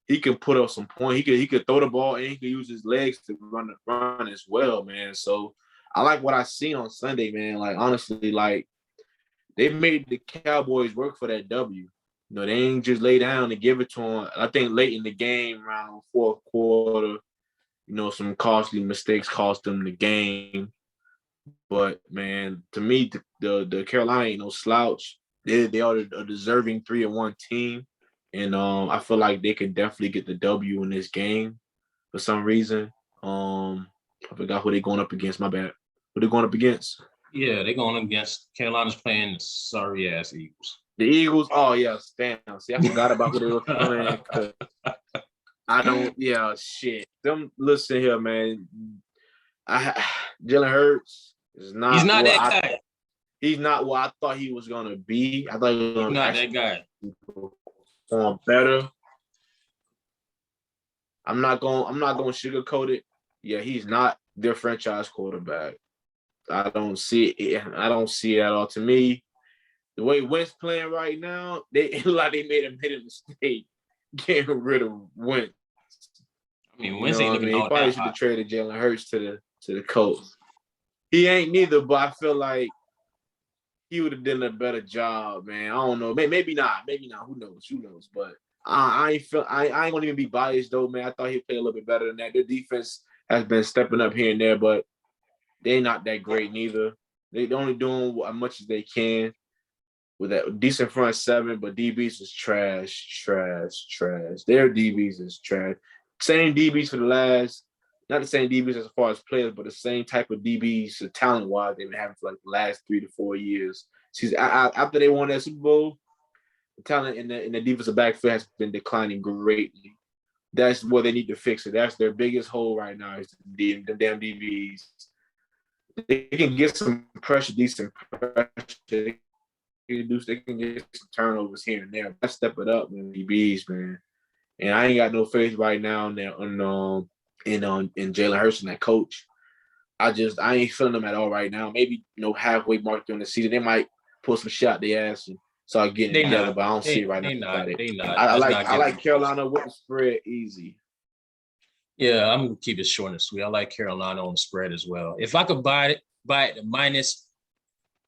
he can put up some points. He could throw the ball and he could use his legs to run as well, man. So I like what I seen on Sunday, man. Like honestly, like they made the Cowboys work for that W. You know, they ain't just lay down and give it to them. I think late in the game, around fourth quarter, you know, some costly mistakes cost them the game. But man, to me, the Carolina ain't no slouch. They are a deserving 3-1 team, and I feel like they can definitely get the W in this game for some reason. I forgot who they going up against. My bad. Who they going up against? Yeah, they're going against Carolina's playing the sorry ass Eagles. The Eagles. Oh yes, damn. See, I forgot about who they were playing. I don't. Yeah, shit. Them. Listen here, man. Jalen Hurts is not. He's not that guy. He's not what I thought he was gonna be. I thought he was gonna not that guy. Perform better. I'm not going sugarcoat it. Yeah, he's not their franchise quarterback. I don't see it. I don't see it at all. To me, the way Wentz playing right now, they like they made a mistake getting rid of Wentz. I mean, Wentz ain't looking all that hot. Probably should have traded Jalen Hurts to the Colts. He ain't neither, but I feel like he would have done a better job, man. I don't know. Maybe not. Who knows? But I ain't gonna even be biased though, man. I thought he'd play a little bit better than that. Their defense has been stepping up here and there, but they're not that great neither. They're only doing as much as they can with that decent front seven, but DBs is trash. Their DBs is trash. Same DBs for the last, not the same DBs as far as players, but the same type of DBs talent-wise they've been having for like the last 3 to 4 years. After they won that Super Bowl, the talent in the defensive backfield has been declining greatly. That's where they need to fix it. That's their biggest hole right now is the damn DBs. They can get some pressure, decent pressure. They can get some turnovers here and there. Let's step it up, man. DBs, man. And I ain't got no faith right now in Jalen Hurts and that coach. I ain't feeling them at all right now. Maybe halfway mark during the season, they might pull some shot their ass and start getting together. But I don't see it right now. They not. I like Carolina with the spread easy. Yeah, I'm gonna keep it short and sweet. I like Carolina on the spread as well. If I could buy it at minus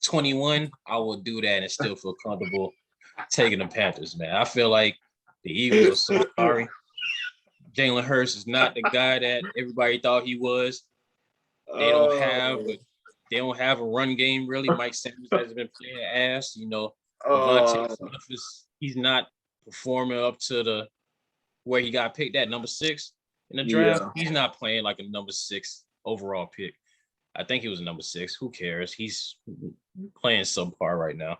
21, I would do that and still feel comfortable taking the Panthers, man. I feel like the Eagles are so sorry. Jalen Hurts is not the guy that everybody thought he was. They don't have a run game really. Mike Sanders has been playing ass. Devontae Smith he's not performing up to where he got picked at number 6 in the draft. Yeah. He's not playing like a number 6 overall pick. I think he was number 6. Who cares? He's playing subpar right now.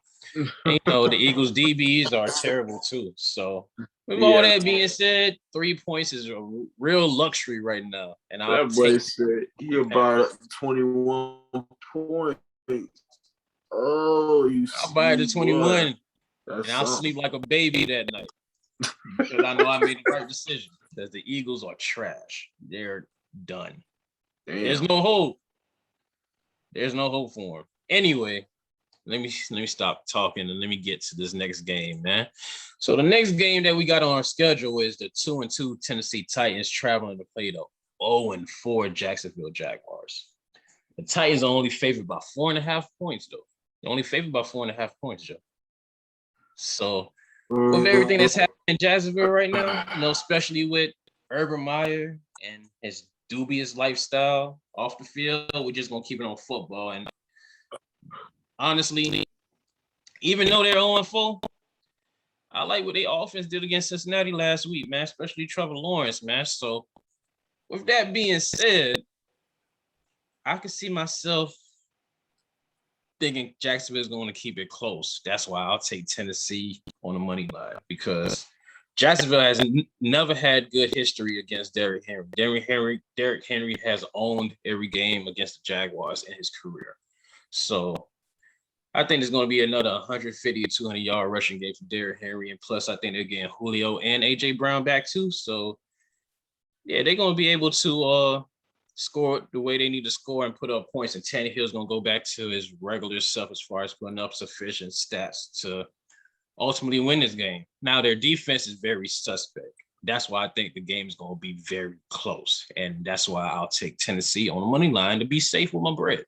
And, the Eagles DBs are terrible too. So with all that being said, 3 points is a real luxury right now. And I'll take said he about 21 points. Oh, I'll buy it at 21. And I'll sleep like a baby that night. Because I know I made the right decision. Because the Eagles are trash. They're done. Damn. There's no hope. There's no hope for them. Anyway, let me stop talking and let me get to this next game, man. So the next game that we got on our schedule is the 2-2 Tennessee Titans traveling to play the 0-4 Jacksonville Jaguars. The Titans are only favored by 4.5 points, though. They're only favored by 4.5 points, Joe. So with everything that's happening in Jacksonville right now, especially with Urban Meyer and his dubious lifestyle off the field, we're just gonna keep it on football. And honestly, even though they're 0-4, I like what their offense did against Cincinnati last week, man, especially Trevor Lawrence, man. So with that being said, I can see myself thinking Jacksonville is going to keep it close. That's why I'll take Tennessee on the money line, because Jacksonville has never had good history against Derrick Henry. Derrick Henry has owned every game against the Jaguars in his career. So I think it's going to be another 150 or 200-yard rushing game for Derrick Henry. And plus, I think they're getting Julio and A.J. Brown back too. So, yeah, they're going to be able to score the way they need to score and put up points. And Tannehill's going to go back to his regular self as far as putting up sufficient stats to ultimately win this game. Now, their defense is very suspect. That's why I think the game is going to be very close. And that's why I'll take Tennessee on the money line to be safe with my bread.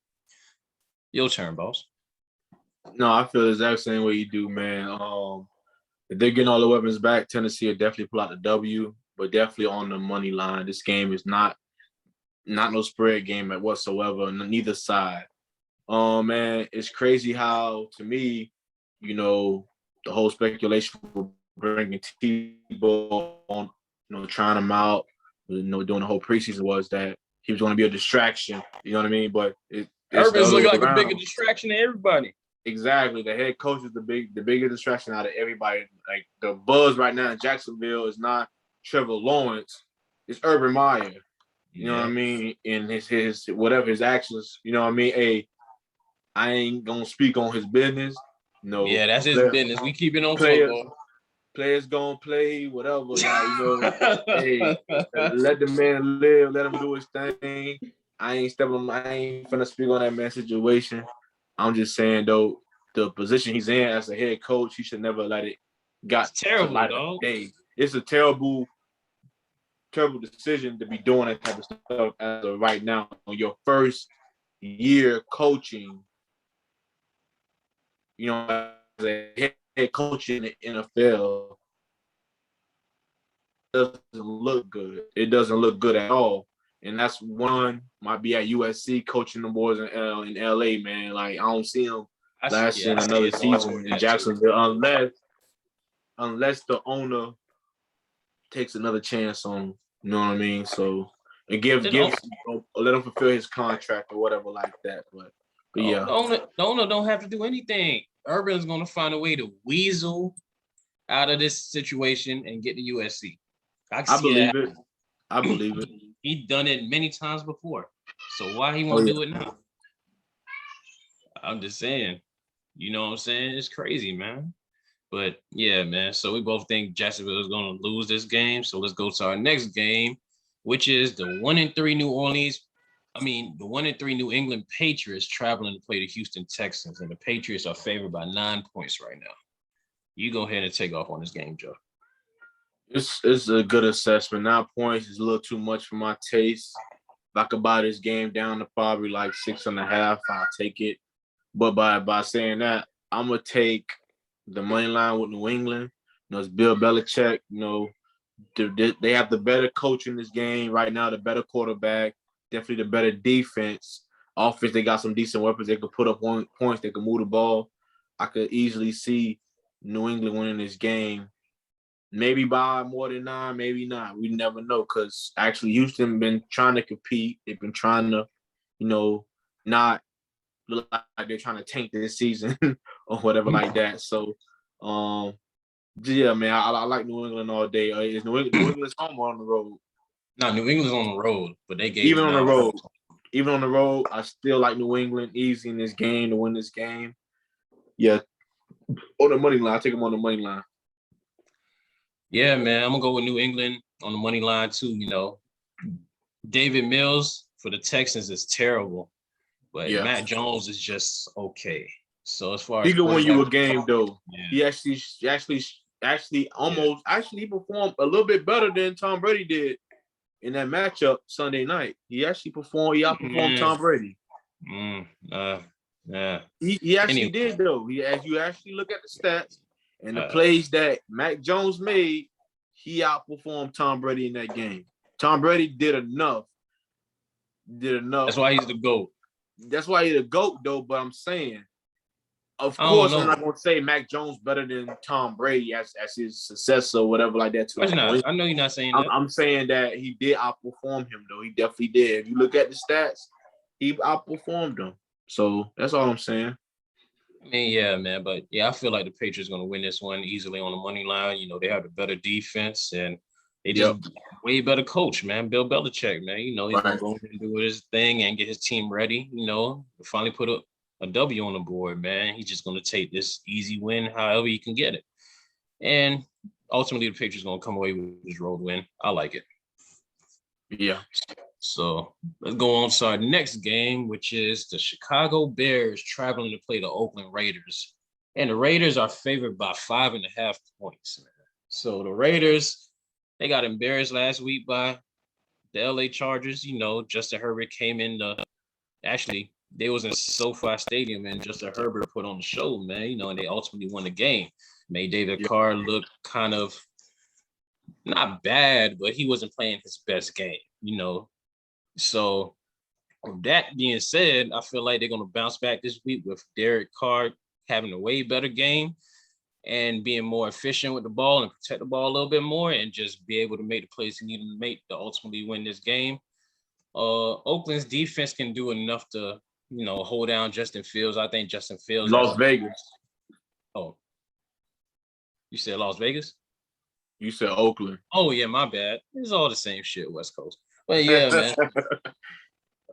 Your turn, boss. No, I feel the exact same way you do, man. If they're getting all the weapons back, Tennessee will definitely pull out the W, but definitely on the money line. This game is not no spread game at whatsoever on neither side. Man, it's crazy how, to me, the whole speculation for bringing Tebow on, trying him out, doing the whole preseason was that he was going to be a distraction. You know what I mean? But it's Urban's looking like a bigger distraction than everybody. Exactly. The head coach is the bigger distraction out of everybody. Like, the buzz right now in Jacksonville is not Trevor Lawrence, it's Urban Meyer. You know what I mean? And his whatever his actions, you know what I mean? Hey, I ain't gonna speak on his business. No. Yeah, that's his business. We keep it on football. Players gonna play, whatever. Now, hey, let the man live, let him do his thing. I ain't finna speak on that man's situation. I'm just saying, though, the position he's in as a head coach, he should never let it got it's terrible, dog. It's a terrible decision to be doing that type of stuff as of right now on your first year coaching. As a head coach in the NFL, it doesn't look good. It doesn't look good at all. And that's one might be at USC coaching the boys in LA, man. Like, I don't see him lasting another season in Jacksonville unless the owner takes another chance on him. You know what I mean? So, and let him fulfill his contract or whatever like that. But yeah. The owner don't have to do anything. Urban's going to find a way to weasel out of this situation and get to USC. I believe it. I believe it. He's done it many times before. So why he won't do it now? I'm just saying. You know what I'm saying? It's crazy, man. But yeah, man. So we both think Jacksonville is going to lose this game. So let's go to our next game, which is the 1-3 the 1-3 New England Patriots traveling to play the Houston Texans. And the Patriots are favored by 9 points right now. You go ahead and take off on this game, Joe. It's a good assessment. 9 points is a little too much for my taste. If I could buy this game down to probably like 6.5, I'll take it. But by saying that, I'm gonna take the money line with New England. It's Bill Belichick. They have the better coach in this game right now, the better quarterback, definitely the better defense. Offense, they got some decent weapons. They could put up points. They could move the ball. I could easily see New England winning this game. Maybe by more than 9, maybe not. We never know, because actually Houston been trying to compete. They've been trying to, not look like they're trying to tank this season or whatever like that. So, yeah, man, I like New England all day. Is New England's home or on the road? No, New England's on the road, but they gave even on the road, I still like New England easy in this game to win this game. Yeah, on the money line, I take them on the money line. Yeah, man, I'm gonna go with New England on the money line too. David Mills for the Texans is terrible, but Matt Jones is just okay. So as far as he could win you a game though, he performed a little bit better than Tom Brady did in that matchup Sunday night. He actually outperformed Tom Brady. Yeah, he actually did though. As you actually look at the stats and the plays that Mac Jones made, he outperformed Tom Brady in that game. Tom Brady did enough. That's why he's the GOAT. That's why he's the GOAT, though. But I'm saying, of course, I'm not going to say Mac Jones better than Tom Brady as his successor or whatever like that. I know you're not saying that. I'm saying that he did outperform him, though. He definitely did. If you look at the stats, he outperformed him. So that's all I'm saying. I mean, yeah, man. But, yeah, I feel like the Patriots going to win this one easily on the money line. They have the better defense, and they just way better coach, man. Bill Belichick, man. He's going to go and do his thing and get his team ready, finally put a a W on the board, man. He's just going to take this easy win however he can get it. And ultimately, the Patriots going to come away with this road win. I like it. Yeah. So let's go on to our next game, which is the Chicago Bears traveling to play the Oakland Raiders. And the Raiders are favored by 5.5 points, man. So the Raiders, they got embarrassed last week by the LA Chargers. You know, Justin Herbert came in actually, they was in SoFi Stadium and Justin Herbert put on the show, man. You know, and they ultimately won the game. Made David Carr look kind of not bad, but he wasn't playing his best game, you know. So with that being said, I feel like they're going to bounce back this week with Derek Carr having a way better game and being more efficient with the ball and protect the ball a little bit more and just be able to make the plays he needed to make to ultimately win this game. Oakland's defense can do enough to, you know, hold down Justin Fields. I think Justin Fields Las Vegas. Oh, you said Las Vegas? You said Oakland. Oh, yeah, my bad. It's all the same shit, West Coast. But yeah, man.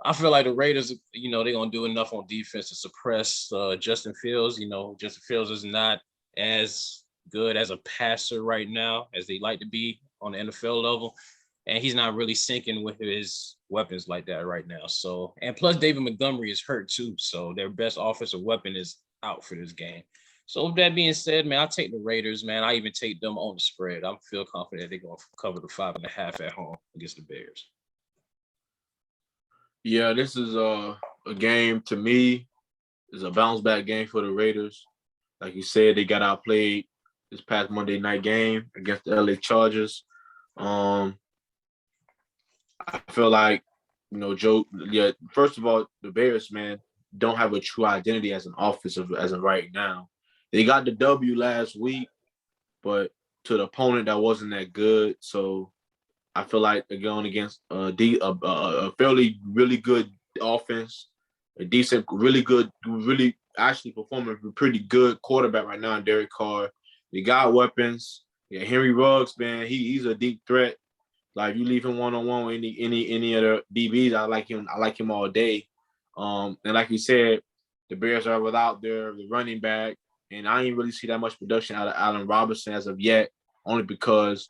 I feel like the Raiders, you know, they're going to do enough on defense to suppress Justin Fields. You know, Justin Fields is not as good as a passer right now as they like to be on the NFL level. And he's not really sinking with his weapons like that right now. So, and plus David Montgomery is hurt too. So their best offensive weapon is out for this game. So with that being said, man, I take the Raiders, man. I even take them on the spread. I feel confident they're going to cover the 5.5 at home against the Bears. Yeah, this is a game to me. It's a bounce back game for the Raiders. Like you said, they got outplayed this past Monday night game against the LA Chargers. I feel like, you know, first of all, the Bears, man, don't have a true identity as an offense as of right now. They got the W last week, but to the opponent that wasn't that good. So I feel like they're going against a fairly really good offense, a decent, really good, really actually performing a pretty good quarterback right now in Derek Carr. They got weapons. Yeah, Henry Ruggs, man, he's a deep threat. Like you leave him one-on-one with any of the DBs, I like him. I like him all day. And like you said, the Bears are without the running back, and I ain't really see that much production out of Allen Robinson as of yet, only because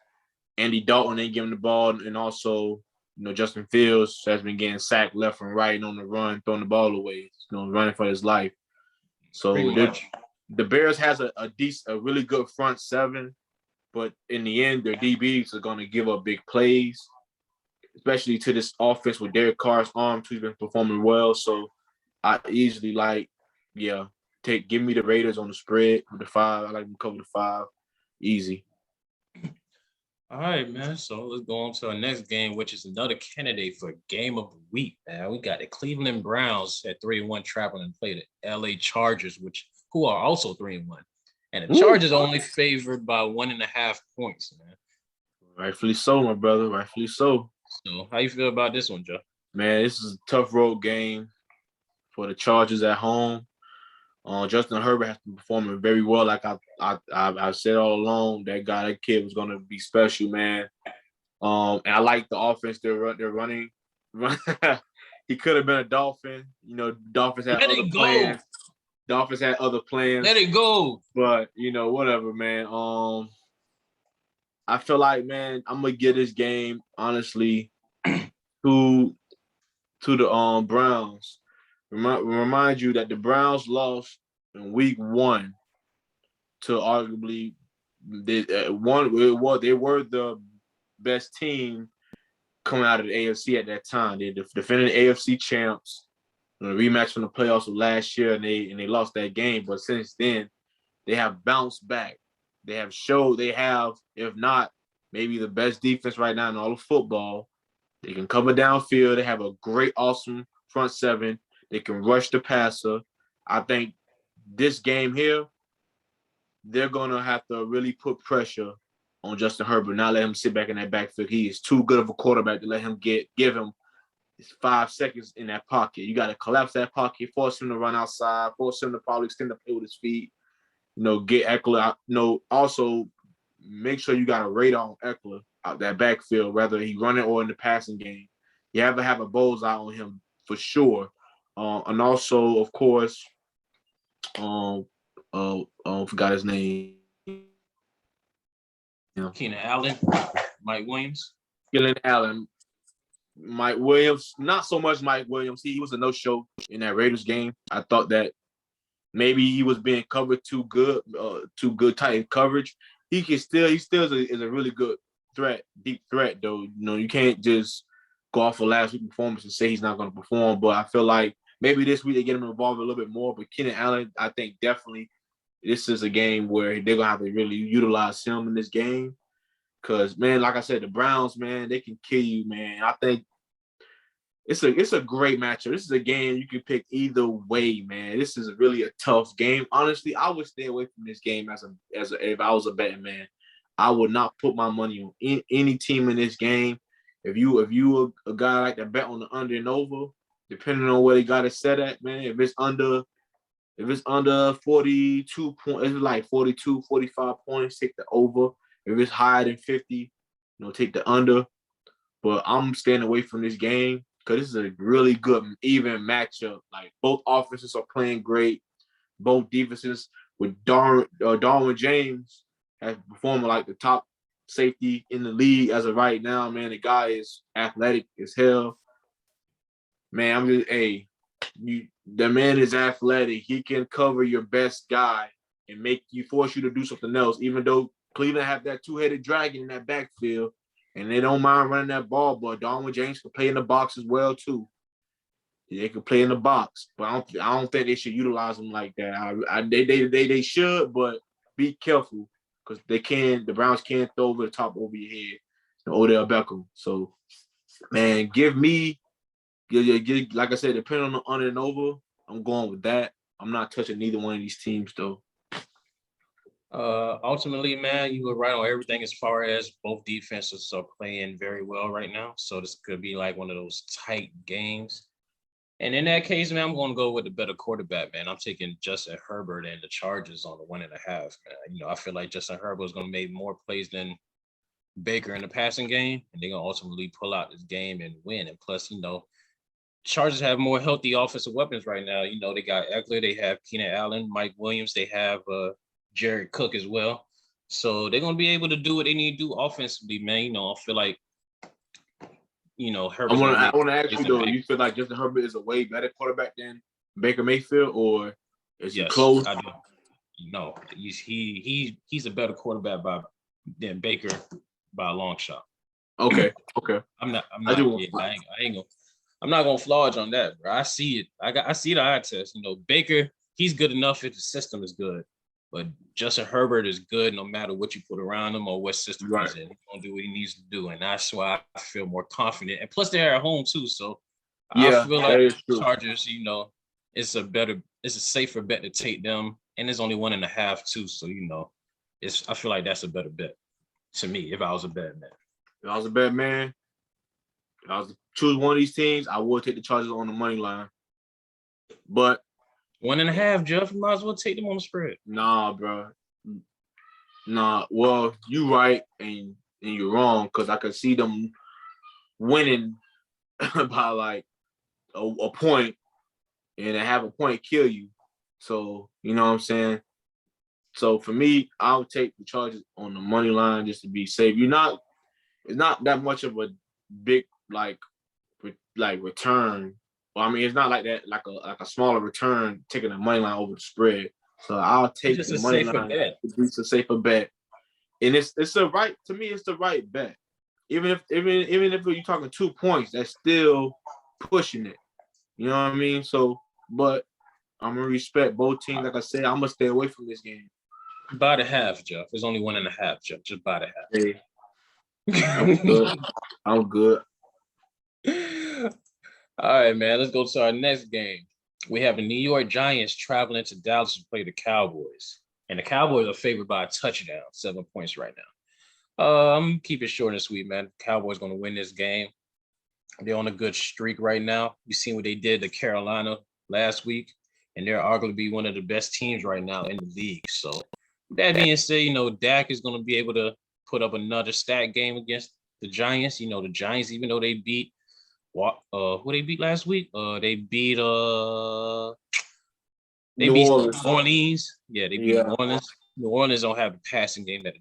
Andy Dalton ain't giving the ball, and also, you know, Justin Fields has been getting sacked left and right on the run, throwing the ball away, you know, running for his life. So the Bears has a really good front seven, but in the end, their DBs are going to give up big plays, especially to this offense with Derek Carr's arm, who's been performing well. So I easily give me the Raiders on the spread with the 5. I like them to cover the 5, easy. All right, man. So let's go on to our next game, which is another candidate for game of the week, man. We got the Cleveland Browns at 3-1 traveling to play the LA Chargers, who are also 3-1. And the Chargers are only favored by 1.5 points, man. Rightfully so, my brother. Rightfully so. So how you feel about this one, Joe? Man, this is a tough road game for the Chargers at home. Justin Herbert has been performing very well. Like I said all along, that kid was going to be special, man. And I like the offense they're running. He could have been a Dolphin. You know, Dolphins had other plans. Dolphins had other plans. Let it go. But, you know, whatever, man. I feel like, man, I'm gonna give this game honestly to the Browns. Remind you that the Browns lost in week 1 to arguably they were the best team coming out of the AFC at that time. They defended AFC champs in a rematch from the playoffs of last year, and they lost that game. But since then, they have bounced back. They have showed they have, if not, maybe the best defense right now in all of football. They can cover downfield. They have a great, awesome front seven. They can rush the passer. I think this game here, they're going to have to really put pressure on Justin Herbert, not let him sit back in that backfield. He is too good of a quarterback to let him give him 5 seconds in that pocket. You got to collapse that pocket, force him to run outside, force him to probably extend the play with his feet. You know, get Eckler out. You know, also make sure you got a radar on Eckler out that backfield, whether he running or in the passing game. You have to have a bullseye on him for sure. And also, of course, Forgot his name. Keenan Allen, Mike Williams. Keenan Allen, Mike Williams. Not so much Mike Williams. He was a no-show in that Raiders game. I thought that maybe he was being covered too good tight coverage. He still is a really good threat, deep threat though. You know, you can't just go off of last week's performance and say he's not going to perform. But I feel like maybe this week they get him involved a little bit more. But Keenan Allen, I think definitely this is a game where they're going to have to really utilize him in this game. Because, man, like I said, the Browns, man, they can kill you, man. I think it's a great matchup. This is a game you can pick either way, man. This is really a tough game. Honestly, I would stay away from this game if I was a betting man. I would not put my money on any team in this game. If you a guy like to bet on the under and over, depending on where they got it set at, man, if it's under 42 points, it's like 42, 45 points, take the over. If it's higher than 50, take the under. But I'm staying away from this game because this is a really good, even matchup. Like, both offenses are playing great. Both defenses, with Darwin James has performing like the top safety in the league as of right now, man. The guy is athletic as hell. Man, the man is athletic. He can cover your best guy and force you to do something else, even though Cleveland have that two-headed dragon in that backfield, and they don't mind running that ball, but Darwin James can play in the box as well, too. They can play in the box, but I don't think they should utilize him like that. They should, but be careful because the Browns can throw over the top over your head, Odell Beckham. So, man, like I said, depending on the under and over, I'm going with that. I'm not touching neither one of these teams, though. Ultimately, man, you were right on everything as far as both defenses are playing very well right now. So this could be like one of those tight games. And in that case, man, I'm going to go with the better quarterback, man. I'm taking Justin Herbert and the Chargers on the 1.5, man. I feel like Justin Herbert is going to make more plays than Baker in the passing game, and they're going to ultimately pull out this game and win. And plus, Chargers have more healthy offensive weapons right now. They got Eckler, they have Keenan Allen, Mike Williams, they have Jared Cook as well. So they're going to be able to do what they need to do offensively, man. I feel like, Herbert. I want to ask you, though, you feel like Justin Herbert is a way better quarterback than Baker Mayfield, or is he close? I do. No, he's a better quarterback than Baker by a long shot. Okay. I'm not gonna flodge on that, bro. I see it. I see the eye test. Baker, he's good enough if the system is good. But Justin Herbert is good no matter what you put around him or what system he's in. He's gonna do what he needs to do, and that's why I feel more confident. And plus, they're at home too, so I feel like Chargers. It's a safer bet to take them, and it's only 1.5 too. So I feel like that's a better bet to me if I was a bet man. If I was a bet man, if I was to choose one of these teams, I would take the Chargers on the money line. But 1.5, Jeff, you might as well take them on the spread. Nah, bro. Nah. Well, you right and you're wrong because I could see them winning by like a point, and to have a point kill you. So you know what I'm saying. So for me, I'll take the Chargers on the money line just to be safe. It's not that much of a big return. Well, I mean, it's not like that, like a smaller return taking the money line over the spread. So I'll take the money line. It's a safer bet, and it's the right to me. It's the right bet. Even if you're talking 2 points, that's still pushing it. You know what I mean? So, but I'm gonna respect both teams. Like I said, I'm gonna stay away from this game. Buy the half, Jeff. There's only 1.5, Jeff. Just buy the half. Hey, I'm good. All right, man. Let's go to our next game. We have the New York Giants traveling to Dallas to play the Cowboys. And the Cowboys are favored by a touchdown, 7 points right now. I'm keep it short and sweet, man. Cowboys going to win this game. They're on a good streak right now. You seen what they did to Carolina last week, and they're arguably one of the best teams right now in the league. So that being said, Dak is going to be able to put up another stat game against the Giants. The Giants, even though they beat who they beat last week? They beat They New beat Orleans. New Orleans. Yeah, they beat Yeah. New Orleans. New Orleans don't have the passing game that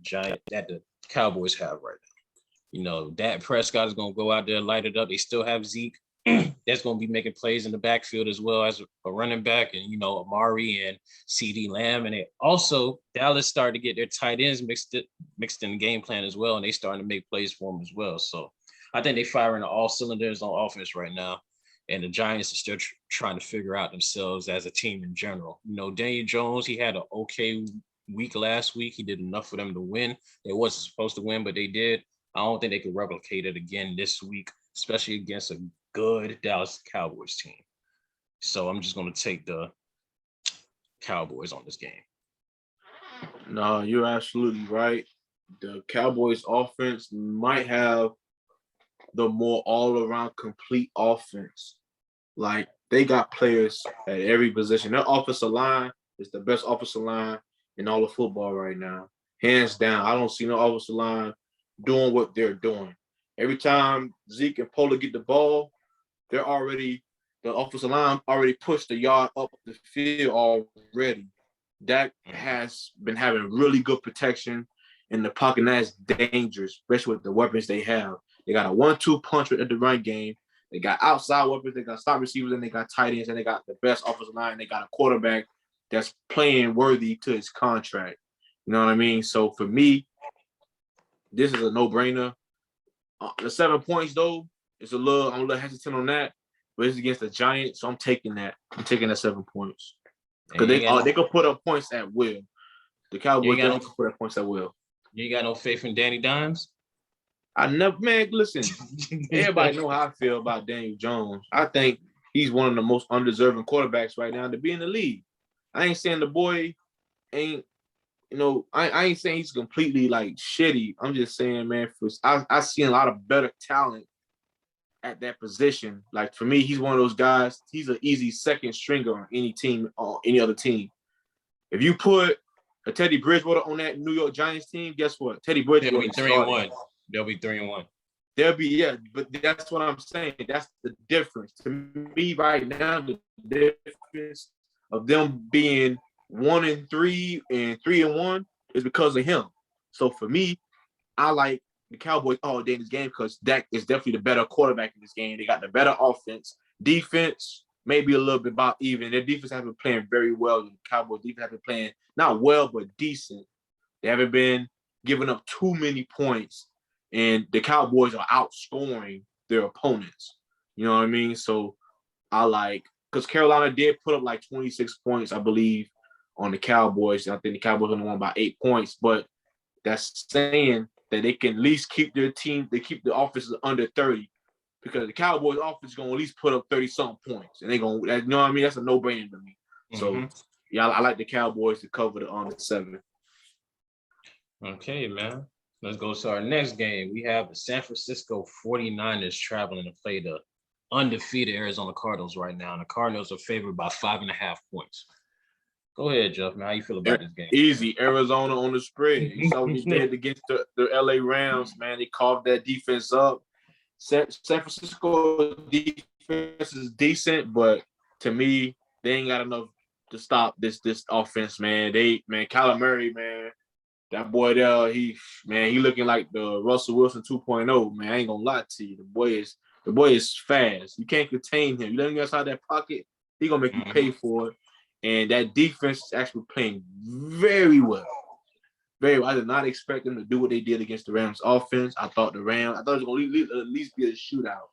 the Cowboys have right now. You know, Dak Prescott is going to go out there, light it up. They still have Zeke. That's going to be making plays in the backfield as well as a running back, and, you know, Amari and CD Lamb. And Dallas started to get their tight ends mixed in the game plan as well, and they starting to make plays for them as well. So I think they firing all cylinders on offense right now. And the Giants are still trying to figure out themselves as a team in general. You know, Daniel Jones, he had an okay week last week. He did enough for them to win. They wasn't supposed to win, but they did. I don't think they could replicate it again this week, especially against a good Dallas Cowboys team. So I'm just going to take the Cowboys on this game. No, you're absolutely right. The Cowboys offense might have the more all-around complete offense. Like, they got players at every position. Their offensive line is the best offensive line in all of football right now. Hands down. I don't see no offensive line doing what they're doing. Every time Zeke and Pollard get the ball, the offensive line already pushed the yard up the field already. Dak has been having really good protection in the pocket, and that's dangerous, especially with the weapons they have. They got a 1-2 punch at the run game. They got outside weapons. They got slot receivers, and they got tight ends, and they got the best offensive line. They got a quarterback that's playing worthy to his contract. You know what I mean? So for me, this is a no-brainer. The 7 points, though, I'm a little hesitant on that, but it's against the Giants, so I'm taking that. I'm taking that 7 points because they could put up points at will. The Cowboys can put up points at will. You ain't got no faith in Danny Dimes? Listen, everybody know how I feel about Daniel Jones. I think he's one of the most undeserving quarterbacks right now to be in the league. I ain't saying the boy ain't, I ain't saying he's completely like shitty. I'm just saying, man, I seen a lot of better talent at that position. Like, for me, he's one of those guys, he's an easy second stringer on any team, on any other team. If you put a Teddy Bridgewater on that New York Giants team, guess what? Teddy Bridgewater is 3-1. They'll be 3-1. But that's what I'm saying. That's the difference. To me right now, the difference of them being 1-3 and 3-1 is because of him. So for me, I like the Cowboys all day in this game because Dak is definitely the better quarterback in this game. They got the better offense. Defense, maybe a little bit about even. Their defense has been playing very well. The Cowboys defense have been playing not well, but decent. They haven't been giving up too many points. And the Cowboys are outscoring their opponents. You know what I mean? So I like, because Carolina did put up like 26 points, I believe, on the Cowboys. I think the Cowboys only won by 8 points, but that's saying that they can at least keep their team, they keep the offenses under 30, because the Cowboys offense is going to at least put up 30-something points. And they're going to, you know what I mean? That's a no-brainer to me. So, yeah, I like the Cowboys to cover the 7. Okay, man. Let's go to our next game. We have the San Francisco 49ers traveling to play the undefeated Arizona Cardinals right now. And the Cardinals are favored by 5.5 points. Go ahead, Jeff, man. How you feel about this game? Easy. Arizona on the spread. You saw what they did against the LA Rams, man. They carved that defense up. San Francisco defense is decent, but to me, they ain't got enough to stop this offense, man. Kyler Murray, man. That boy there, he looking like the Russell Wilson 2.0, man. I ain't gonna lie to you. The boy is fast. You can't contain him. You let him outside that pocket, he gonna make you pay for it. And that defense is actually playing very well. Very well. I did not expect them to do what they did against the Rams offense. I thought it was gonna at least be a shootout.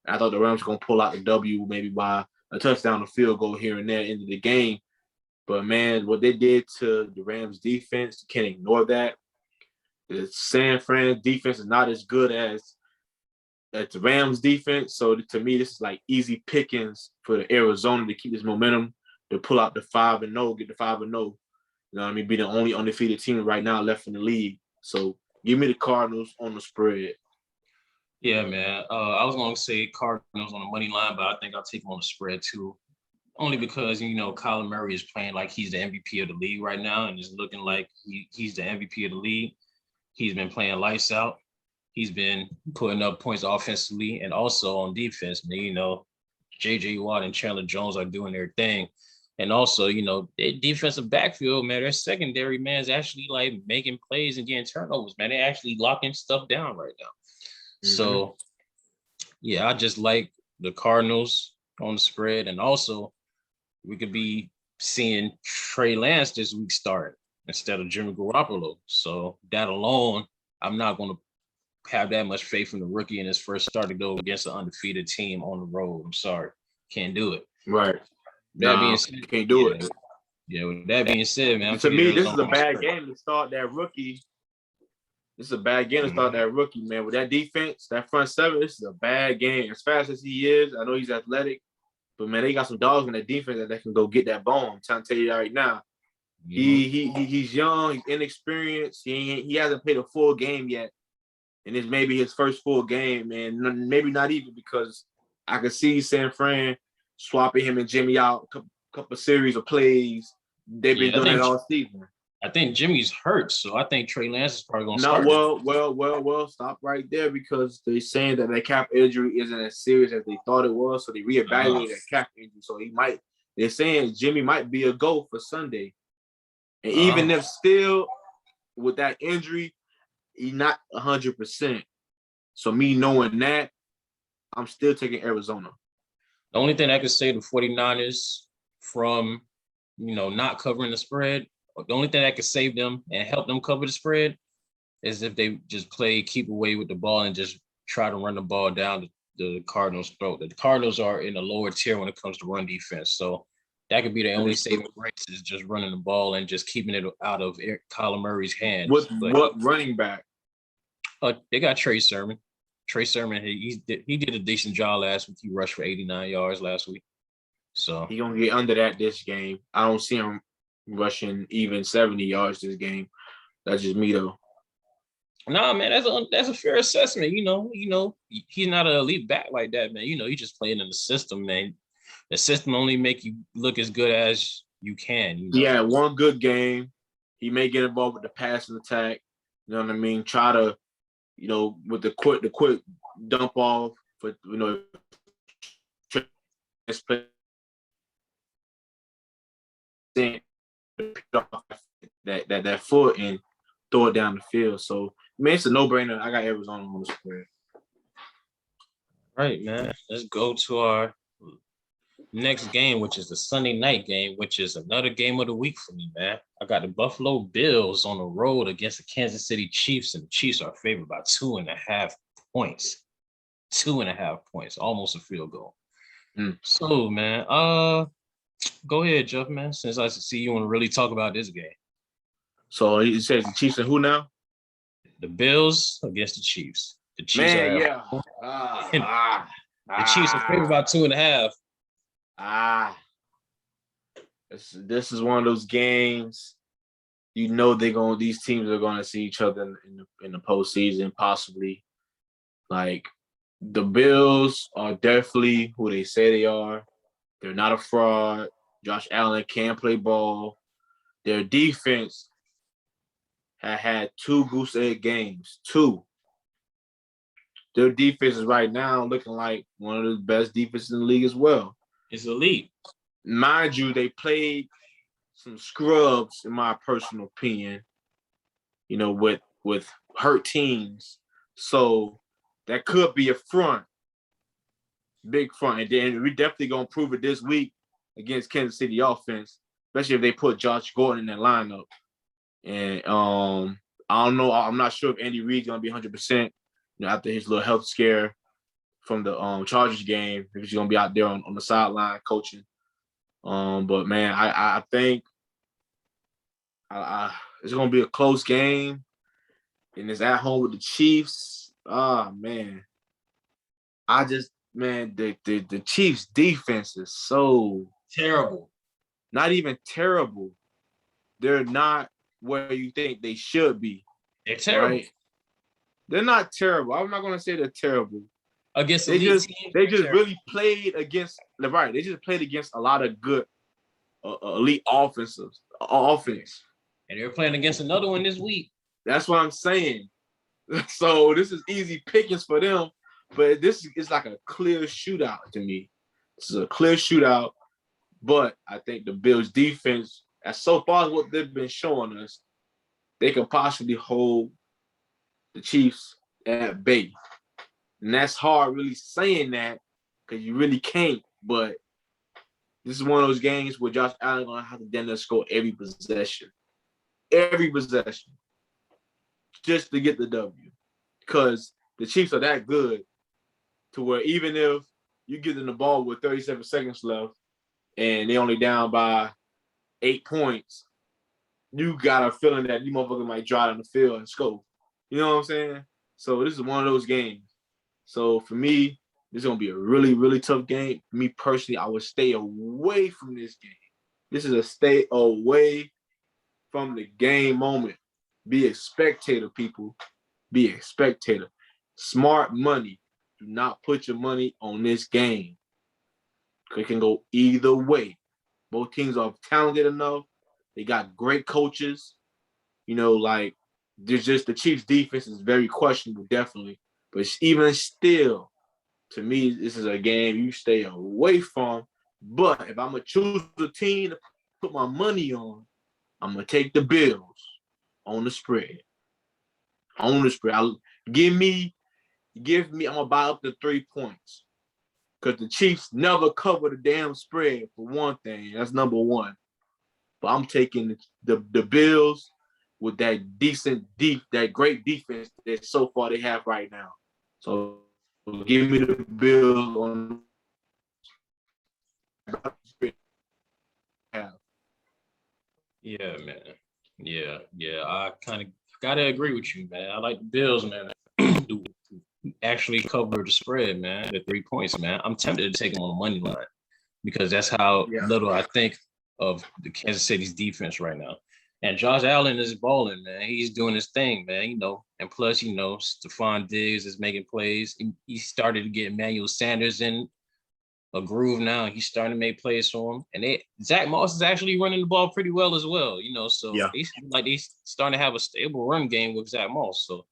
I thought the Rams were gonna pull out the W maybe by a touchdown or field goal here and there into the game. But, man, what they did to the Rams defense, you can't ignore that. The San Fran defense is not as good as the Rams defense. So, to me, this is like easy pickings for the Arizona to keep this momentum, to pull out the 5-0, get the 5-0. You know what I mean? Be the only undefeated team right now left in the league. So, give me the Cardinals on the spread. Yeah, man. I was going to say Cardinals on the money line, but I think I'll take them on the spread too. Only because, Kyler Murray is playing like he's the MVP of the league right now, and it's looking like he's the MVP of the league. He's been playing lights out. He's been putting up points offensively and also on defense. J.J. Watt and Chandler Jones are doing their thing. And also, their defensive backfield, man, their secondary, man, is actually like making plays and getting turnovers, man. They're actually locking stuff down right now. Mm-hmm. So, yeah, I just like the Cardinals on the spread. And also, we could be seeing Trey Lance this week start instead of Jimmy Garoppolo. So that alone, I'm not going to have that much faith in the rookie in his first start to go against an undefeated team on the road. I'm sorry. Can't do it. Right. That being said, can't do it. Yeah, with that being said, man. To me, this is a bad game to start that rookie. This is a bad game to start that rookie, man. With that defense, that front seven, this is a bad game. As fast as he is, I know he's athletic, but man, they got some dogs in that defense that can go get that ball. I'm trying to tell you that right now. He's young, he's inexperienced. He hasn't played a full game yet, and it's maybe his first full game, and maybe not even, because I could see San Fran swapping him and Jimmy out a couple series of plays. They've been doing it all season. I think Jimmy's hurt, so I think Trey Lance is probably going to start. Well, stop right there, because they're saying that that calf injury isn't as serious as they thought it was, so they reevaluated that calf injury. So they're saying Jimmy might be a go for Sunday. And even if still with that injury, he's not 100%. So me knowing that, I'm still taking Arizona. The only thing I could say the 49ers from, not covering the spread, the only thing that could save them and help them cover the spread is if they just keep away with the ball and just try to run the ball down the Cardinals' throat. The Cardinals are in a lower tier when it comes to run defense. So that could be the only saving grace, is just running the ball and just keeping it out of Kyler Murray's hands. What running back? They got Trey Sermon. Trey Sermon, he did a decent job last week. He rushed for 89 yards last week. So he's going to get under that this game. I don't see him rushing even 70 yards this game. That's just me, though. Nah, man, that's a fair assessment. He's not an elite back like that, man. He's just playing in the system, man. The system only make you look as good as you can. Yeah, one good game. He may get involved with the passing attack. You know what I mean? Try to, with the quick dump off for, that foot and throw it down the field. So, man, it's a no-brainer. I got Arizona on the spread. Right, man. Let's go to our next game, which is the Sunday night game, which is another game of the week for me, man. I got the Buffalo Bills on the road against the Kansas City Chiefs, and the Chiefs are favored by 2.5 points. 2.5 points, almost a field goal. So, man, go ahead, Jeff, man, since I see you want to really talk about this game. So he says the Chiefs and who now? The Bills against the Chiefs. The Chiefs the Chiefs are favored by 2.5. This is one of those games. These teams are gonna see each other in the postseason, possibly. Like, the Bills are definitely who they say they are. They're not a fraud. Josh Allen can play ball. Their defense had 2 goose egg games. 2. Their defense is right now looking like one of the best defenses in the league as well. It's elite. Mind you, they played some scrubs, in my personal opinion, with hurt teams. So that could be a front. Big front. And then we definitely going to prove it this week against Kansas City offense, especially if they put Josh Gordon in that lineup. And I don't know. I'm not sure if Andy Reid's going to be 100%, after his little health scare from the Chargers game, if he's going to be out there on the sideline coaching. But, man, I think it's going to be a close game, and it's at home with the Chiefs. Man. The Chiefs' defense is so terrible. Not even terrible. They're not where you think they should be. They're terrible. Right? They're not terrible. I'm not going to say they're terrible. Against they just really played against right. They just played against a lot of good elite offense. And they're playing against another one this week. That's what I'm saying. So this is easy pickings for them. But this is like a clear shootout to me. This is a clear shootout. But I think the Bills defense, as so far as what they've been showing us, they can possibly hold the Chiefs at bay. And that's hard really saying that because you really can't. But this is one of those games where Josh Allen going to have to then score every possession. Every possession. Just to get the W. Because the Chiefs are that good to where even if you give them the ball with 37 seconds left and they only down by 8 points, you got a feeling that you motherfucker might drive on the field and score. You know what I'm saying? So this is one of those games. So for me, this is going to be a really, really tough game. For me personally, I would stay away from this game. This is a stay away from the game moment. Be a spectator, people. Be a spectator. Smart money. Do not put your money on this game. It can go either way. Both teams are talented enough. They got great coaches. You know, like, there's just the Chiefs' defense is very questionable, definitely. But even still, to me, this is a game you stay away from. But if I'm going to choose a team to put my money on, I'm going to take the Bills on the spread. On the spread. Give me, I'm going to buy up to 3 points. Because the Chiefs never cover the damn spread, for one thing. That's number one. But I'm taking the Bills with that that great defense that so far they have right now. So give me the Bills on Yeah, man. Yeah. I kind of gotta agree with you, man. I like the Bills, man. To actually cover the spread, man. The 3 points, man. I'm tempted to take them on the money line because that's how little I think of the Kansas City's defense right now. And Josh Allen is balling, man. He's doing his thing, man. And plus, Stephon Diggs is making plays. He started to get Emmanuel Sanders in a groove now. He's starting to make plays for him. And Zach Moss is actually running the ball pretty well as well, So they starting to have a stable run game with Zach Moss. So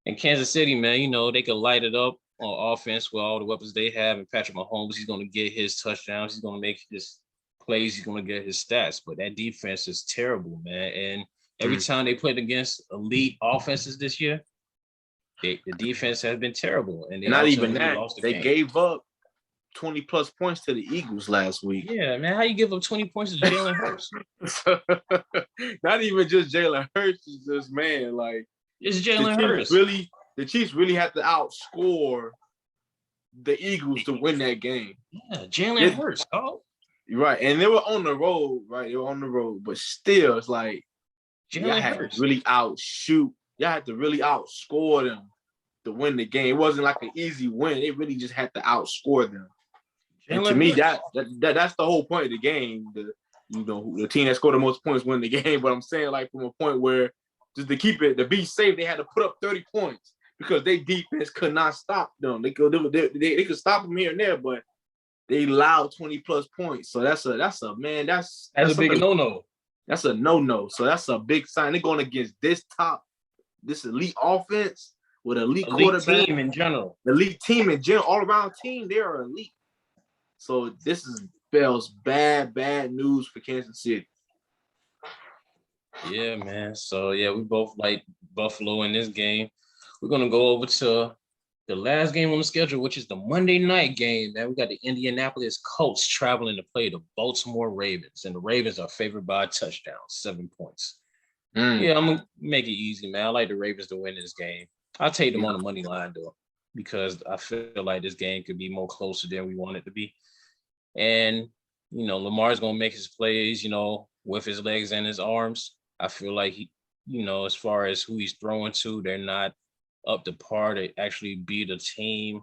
in Kansas City, man, they could light it up on offense with all the weapons they have. And Patrick Mahomes, he's going to get his touchdowns. He's going to make his plays. He's going to get his stats. But that defense is terrible, man. And every time they played against elite offenses this year, the defense has been terrible. And they not even that. lost the they game. Gave up 20 plus points to the Eagles last week. Yeah, man. How you give up 20 points to Jalen Hurts? Not even just Jalen Hurts. It's just, man, like, it's Jalen Hurts. The Chiefs really had to outscore the Eagles to win that game. Yeah, Jalen Hurts, dog. Right. And they were on the road, right? They were on the road. But still, it's like, y'all had to really outshoot. Y'all had to really outscore them to win the game. It wasn't like an easy win. They really just had to outscore them. And to me, that's the whole point of the game. The team that scored the most points win the game. But I'm saying, like, from a point where just to be safe, they had to put up 30 points because their defense could not stop them. They could stop them here and there, but they allowed 20 plus points. So that's a big no-no. That's a no-no. So that's a big sign. They're going against this elite offense with elite quarterback. Team in general. Elite team in general, all around team, they are elite. So this spells bad news for Kansas City. Yeah, man. So, yeah, we both like Buffalo in this game. We're going to go over to the last game on the schedule, which is the Monday night game, man. We got the Indianapolis Colts traveling to play the Baltimore Ravens, and the Ravens are favored by a touchdown, 7 points. Yeah, I'm going to make it easy, man. I like the Ravens to win this game. I'll take them on the money line, though, because I feel like this game could be more closer than we want it to be. And, Lamar's going to make his plays, with his legs and his arms. I feel like he, as far as who he's throwing to, they're not up to par to actually beat a team.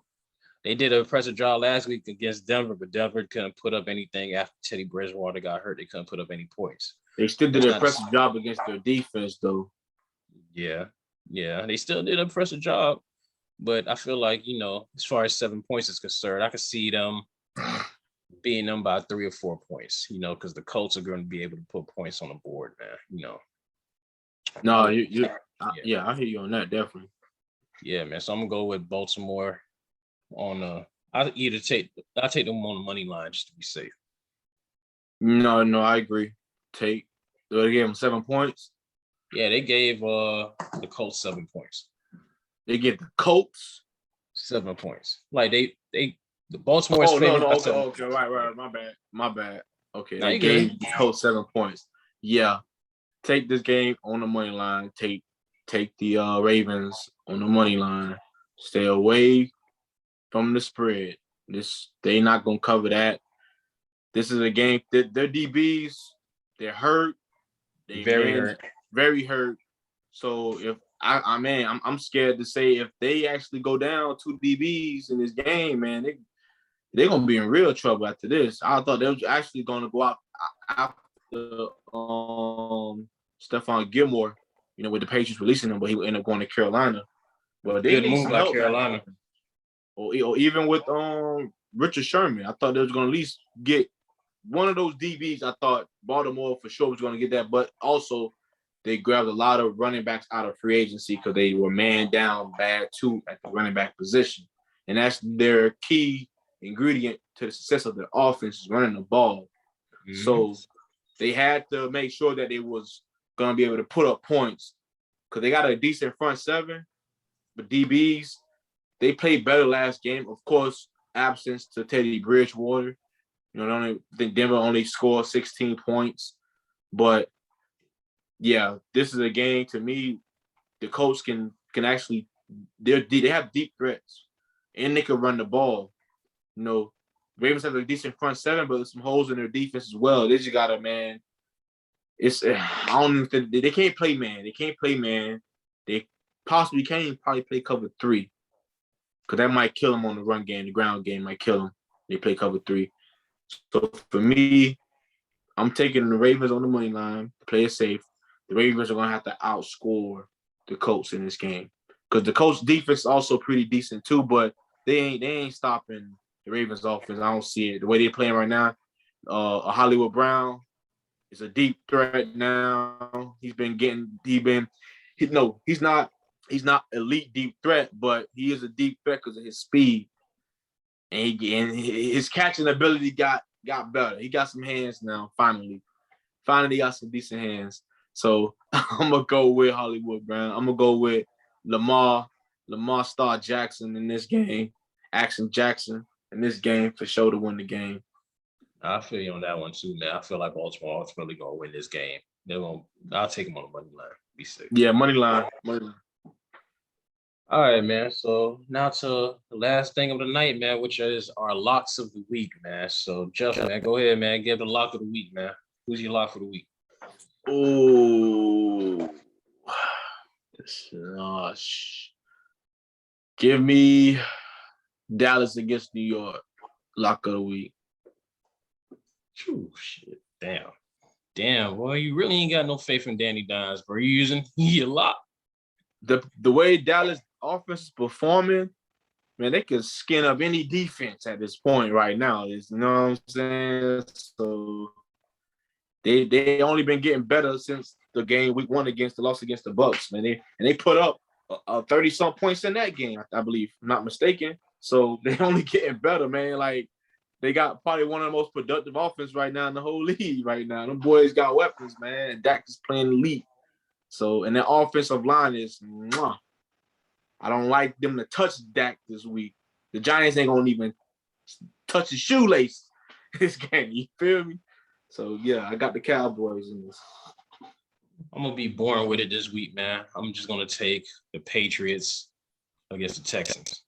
They did an impressive job last week against Denver, but Denver couldn't put up anything after Teddy Bridgewater got hurt. They couldn't put up any points. They still did an impressive job against their defense, though. Yeah, they still did an impressive job. But I feel like, as far as 7 points is concerned, I could see them beating them by 3 or 4 points, because the Colts are going to be able to put points on the board, man, No, I hear you on that, definitely. Yeah, man. So I'm going to go with Baltimore on I'll take them on the money line just to be safe. No, I agree. They gave them 7 points. Yeah, they gave the Colts 7 points. They give the Colts 7 points. Like they the Baltimore is Oh favored no, by okay, 7 okay, points. right. My bad. Okay, No, they you good. gave the Colts 7 points. Yeah, take this game on the money line. Take the Ravens on the money line. Stay away from the spread. They not gonna cover that. This is a game that their DBs they're hurt. They Very man hurt. very hurt. So if I'm scared to say if they actually go down 2 DBs in this game, man, they're gonna be in real trouble after this. I thought they was actually gonna go out after Stephon Gilmore, with the Patriots releasing him, but he would end up going to Carolina. But they Good need move some by help back Carolina. there. Or even with Richard Sherman. I thought they was gonna at least get one of those DBs. I thought Baltimore for sure was gonna get that, but also they grabbed a lot of running backs out of free agency because they were man down bad too at the running back position. And that's their key ingredient to the success of their offense is running the ball. Mm-hmm. So they had to make sure that they was going to be able to put up points because they got a decent front seven, but DBs, they played better last game. Of course, absence to Teddy Bridgewater. I think Denver only scored 16 points. But, yeah, this is a game to me, the Colts can actually – they have deep threats, and they can run the ball. Ravens have a decent front seven, but there's some holes in their defense as well. They just got man. I don't think they can't play man. They can't play man. They possibly can probably play cover 3, because that might kill them on the run game. The ground game might kill them. They play cover 3. So for me, I'm taking the Ravens on the money line. Play it safe. The Ravens are gonna have to outscore the Colts in this game because the Colts defense is also pretty decent too, but they ain't stopping the Ravens offense. I don't see it. The way they're playing right now, a Hollywood Brown is a deep threat now. He's not elite deep threat, but he is a deep threat because of his speed. And his catching ability got better. He got some hands now, finally. Finally got some decent hands. So I'm going to go with Hollywood Brown. I'm going to go with Lamar Star Jackson in this game. Action Jackson in this game for sure to win the game. I feel you on that one too, man. I feel like Baltimore ultimately going to win this game. I'll take them on the money line. Be safe. Yeah, money line. All right, man. So now to the last thing of the night, man, which is our locks of the week, man. So Jeff, man, go ahead, man. Give the lock of the week, man. Who's your lock for the week? Oh, give me Dallas against New York. Lock of the week. True shit. Damn, boy, you really ain't got no faith in Danny Dimes, bro. You using your lock. The way Dallas offense is performing, man, they could skin up any defense at this point right now. You know what I'm saying? So they only been getting better since the game week 1 against the loss against the Bucks, man. They put up 30-some points in that game, I believe, if I'm not mistaken. So they only getting better, man. Like, they got probably one of the most productive offense right now in the whole league right now. Them boys got weapons, man. And Dak is playing elite. So, and their offensive line is mwah. I don't like them to touch Dak this week. The Giants ain't going to even touch his shoelace this game. You feel me? So, yeah, I got the Cowboys in this. I'm going to be boring with it this week, man. I'm just going to take the Patriots against the Texans.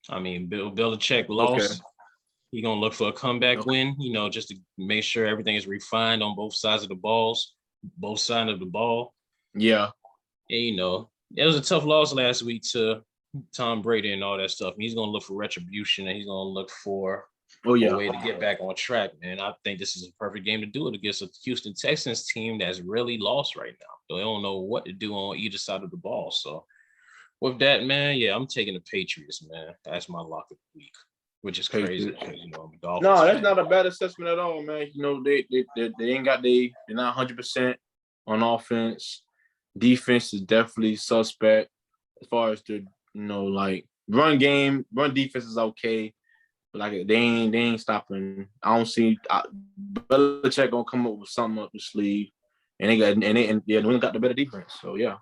I mean, Bill Belichick lost. Okay. He's going to look for a comeback win, just to make sure everything is refined on both sides of the ball. Yeah. And, it was a tough loss last week to Tom Brady and all that stuff. He's going to look for retribution, and he's going to look for a way to get back on track, man. I think this is a perfect game to do it against a Houston Texans team that's really lost right now. So they don't know what to do on either side of the ball. So with that, man, yeah, I'm taking the Patriots, man. That's my lock of the week, which is crazy. Because, no, that's not a bad assessment at all, man. They ain't got they're not 100% on offense. Defense is definitely suspect as far as the run defense is okay. Like they ain't stopping. I don't see Belichick gonna come up with something up the sleeve, and New England got the better defense. So yeah.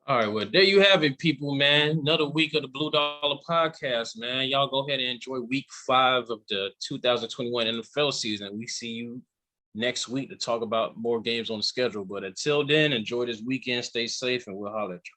All right, well, there you have it, people, man. Another week of the Blue Dollar Podcast, man. Y'all go ahead and enjoy week 5 of the 2021 NFL season. We see you next week to talk about more games on the schedule. But until then, enjoy this weekend, stay safe, and we'll holler at you.